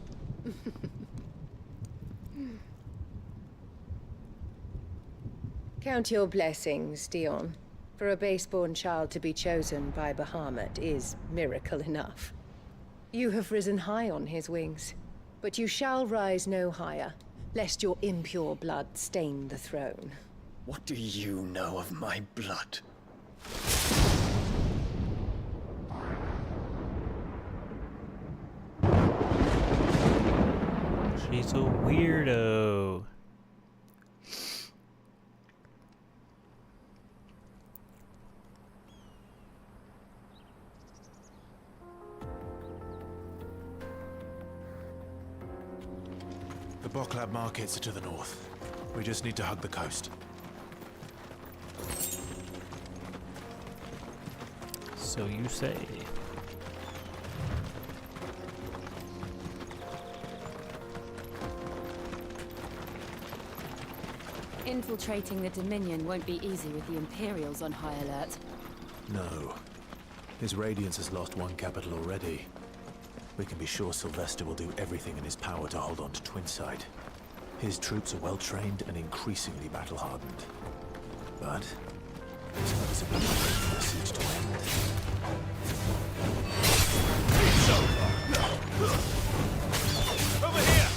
Count your blessings, Dion. For a base-born child to be chosen by Bahamut is miracle enough. You have risen high on his wings, but you shall rise no higher, lest your impure blood stain the throne. What do you know of my blood? She's a weirdo. The Boklad markets are to the north. We just need to hug the coast. So you say. Infiltrating the Dominion won't be easy with the Imperials on high alert. No. His Radiance has lost one capital already. We can be sure Sylvester will do everything in his power to hold on to Twinside. His troops are well-trained and increasingly battle-hardened. But there's inevitably no way for the siege to end. It's over! Over here!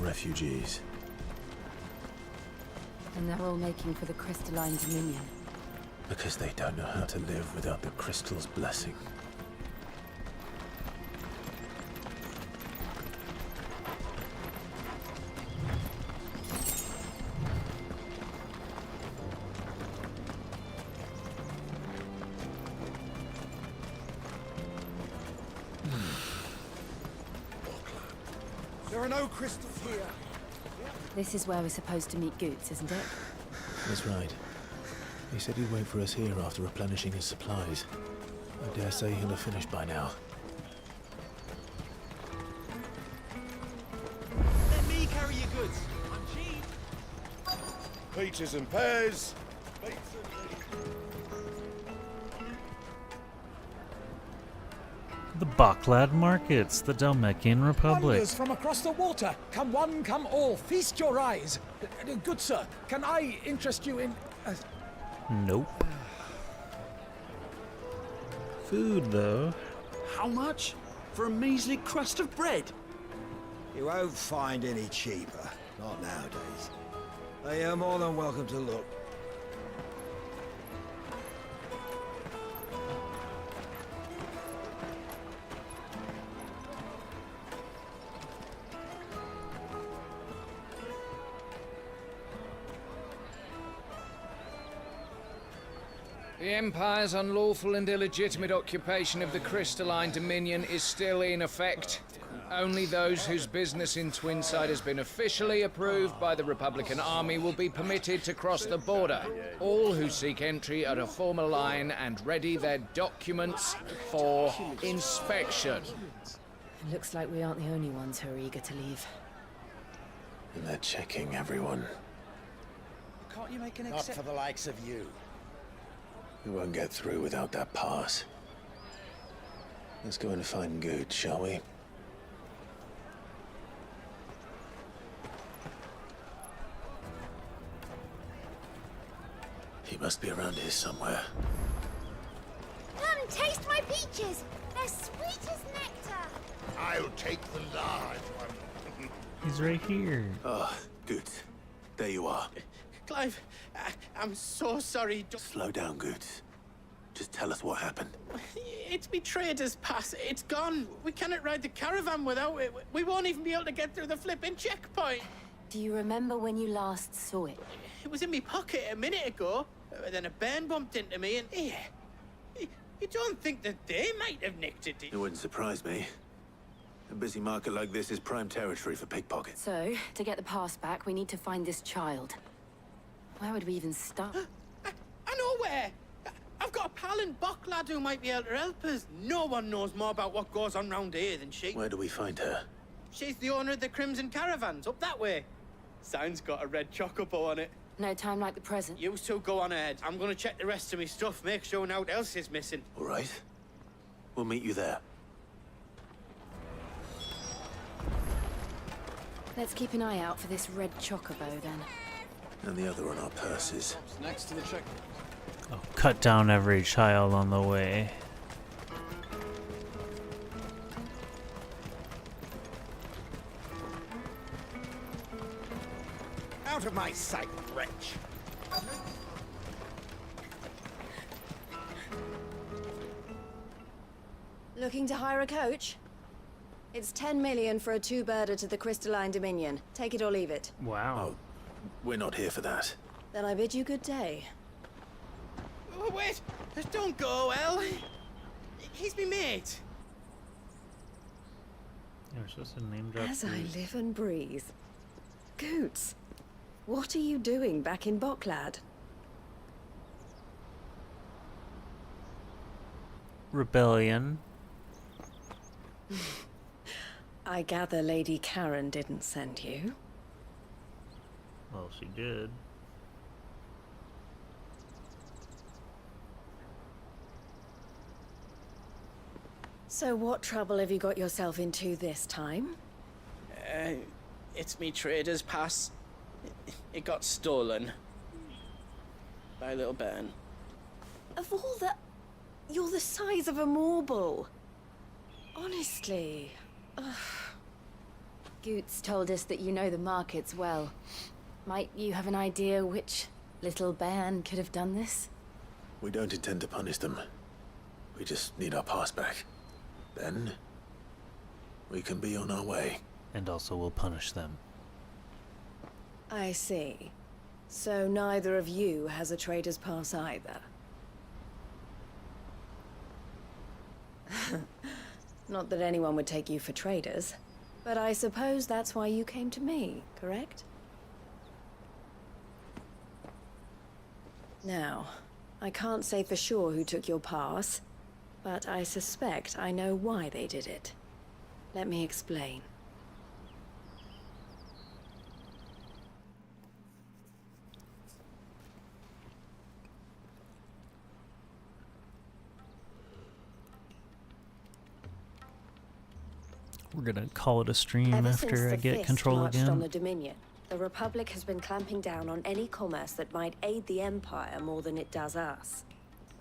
Refugees. And they're all making for the Crystalline Dominion. Because they don't know how to live without the crystal's blessing. are no crystals here. This is where we're supposed to meet Goots, isn't it? That's right. He said he'd wait for us here after replenishing his supplies. I dare say he'll have finished by now. Let me carry your goods. I'm cheap. Peaches and pears. The Boklad markets, the Dalmekian Republic. Wonders from across the water. Come one, come all. Feast your eyes. Good sir, can I interest you in... Nope. Food, though. How much? For a measly crust of bread? You won't find any cheaper. Not nowadays. But you're more than welcome to look. The Empire's unlawful and illegitimate occupation of the crystalline dominion is still in effect. Only those whose business in Twinside has been officially approved by the Republican Army will be permitted to cross the border. All who seek entry are to form a line and ready their documents for inspection. It looks like we aren't the only ones who are eager to leave. And they're checking everyone. Can't you make an Not for the likes of you. We won't get through without that pass. Let's go and find Good, shall we? He must be around here somewhere. Come, taste my peaches. They're sweet as nectar. I'll take the large one. He's right here. Oh, Good. There you are. Clive, I'm so sorry. Slow down, Good. Just tell us what happened. It's me trader's pass. It's gone. We cannot ride the caravan without it. We won't even be able to get through the flipping checkpoint. Do you remember when you last saw it? It was in my pocket a minute ago. Then a bairn bumped into me and... You don't think that they might have nicked it? It wouldn't surprise me. A busy market like this is prime territory for pickpockets. So, to get the pass back, we need to find this child. Where would we even start? I know where! I've got a pal in Boklad who might be able to help us. No one knows more about what goes on round here than she. Where do we find her? She's the owner of the Crimson Caravans, up that way. Sign's got a red chocobo on it. No time like the present. You two go on ahead. I'm gonna check the rest of my stuff, make sure no one else is missing. All right. We'll meet you there. Let's keep an eye out for this red chocobo, then. And the other on our purses. Next to the check. Oh, cut down every child on the way. Out of my sight, wretch. Looking to hire a coach? It's 10 million for a two-birder to the Crystalline Dominion. Take it or leave it. Wow. Oh, we're not here for that. Then I bid you good day. Oh, wait! Don't go, El! He's me mate. Yeah, we're supposed to name drop. As I live and breathe. Goots, what are you doing back in Boklad? Rebellion. I gather Lady Karen didn't send you. Well, she did. So what trouble have you got yourself into this time? It's me trader's pass. It got stolen. By a little bairn. Of all the... You're the size of a marble. Honestly. Ugh. Goots told us that you know the markets well. Might you have an idea which little bairn could have done this? We don't intend to punish them. We just need our pass back. Then, we can be on our way. And also we'll punish them. I see. So neither of you has a trader's pass either. Not that anyone would take you for traders. But I suppose that's why you came to me, correct? Now, I can't say for sure who took your pass, but I suspect I know why they did it. Let me explain. We're gonna call it a stream after I get control again. On the Dominion, the Republic has been clamping down on any commerce that might aid the Empire more than it does us.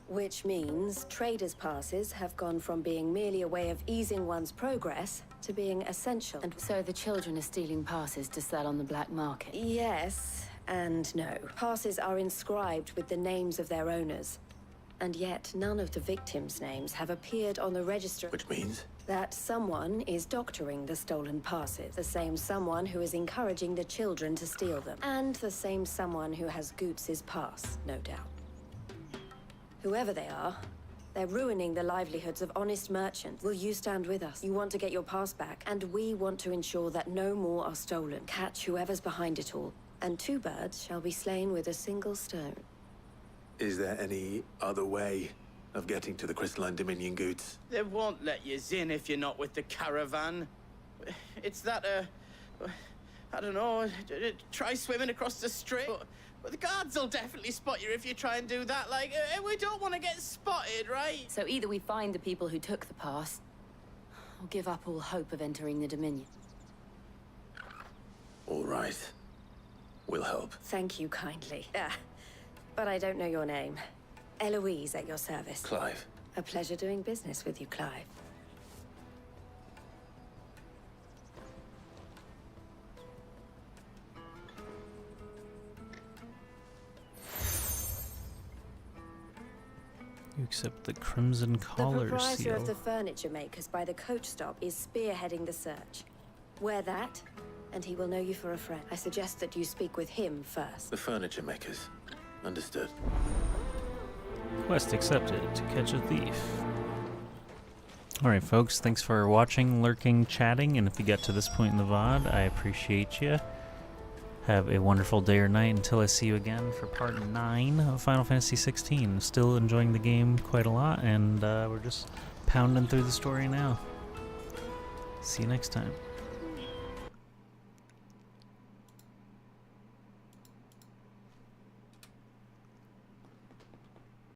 Which means traders' passes have gone from being merely a way of easing one's progress to being essential. And so the children are stealing passes to sell on the black market? Yes and no. Passes are inscribed with the names of their owners. And yet none of the victims' names have appeared on the register. Which means? That someone is doctoring the stolen passes. The same someone who is encouraging the children to steal them. And the same someone who has Goots's pass, no doubt. Whoever they are, they're ruining the livelihoods of honest merchants. Will you stand with us? You want to get your pass back, and we want to ensure that no more are stolen. Catch whoever's behind it all, and 2 birds shall be slain with a single stone. Is there any other way of getting to the Crystalline Dominion goods? They won't let you in if you're not with the caravan. It's that, I don't know, try swimming across the strait. But the guards will definitely spot you if you try and do that. Like, we don't want to get spotted, right? So either we find the people who took the pass, or give up all hope of entering the Dominion. All right. We'll help. Thank you kindly. But I don't know your name. Eloise at your service. Clive. A pleasure doing business with you, Clive. You accept the Crimson Collar The proprietor seal. of the furniture makers by the coach stop is spearheading the search. Wear that, and he will know you for a friend. I suggest that you speak with him first. The furniture makers. Understood. Quest accepted to catch a thief. Alright folks, thanks for watching, lurking, chatting, and if you got to this point in the VOD, I appreciate you. Have a wonderful day or night until I see you again for part 9 of Final Fantasy XVI. Still enjoying the game quite a lot, and we're just pounding through the story now. See you next time.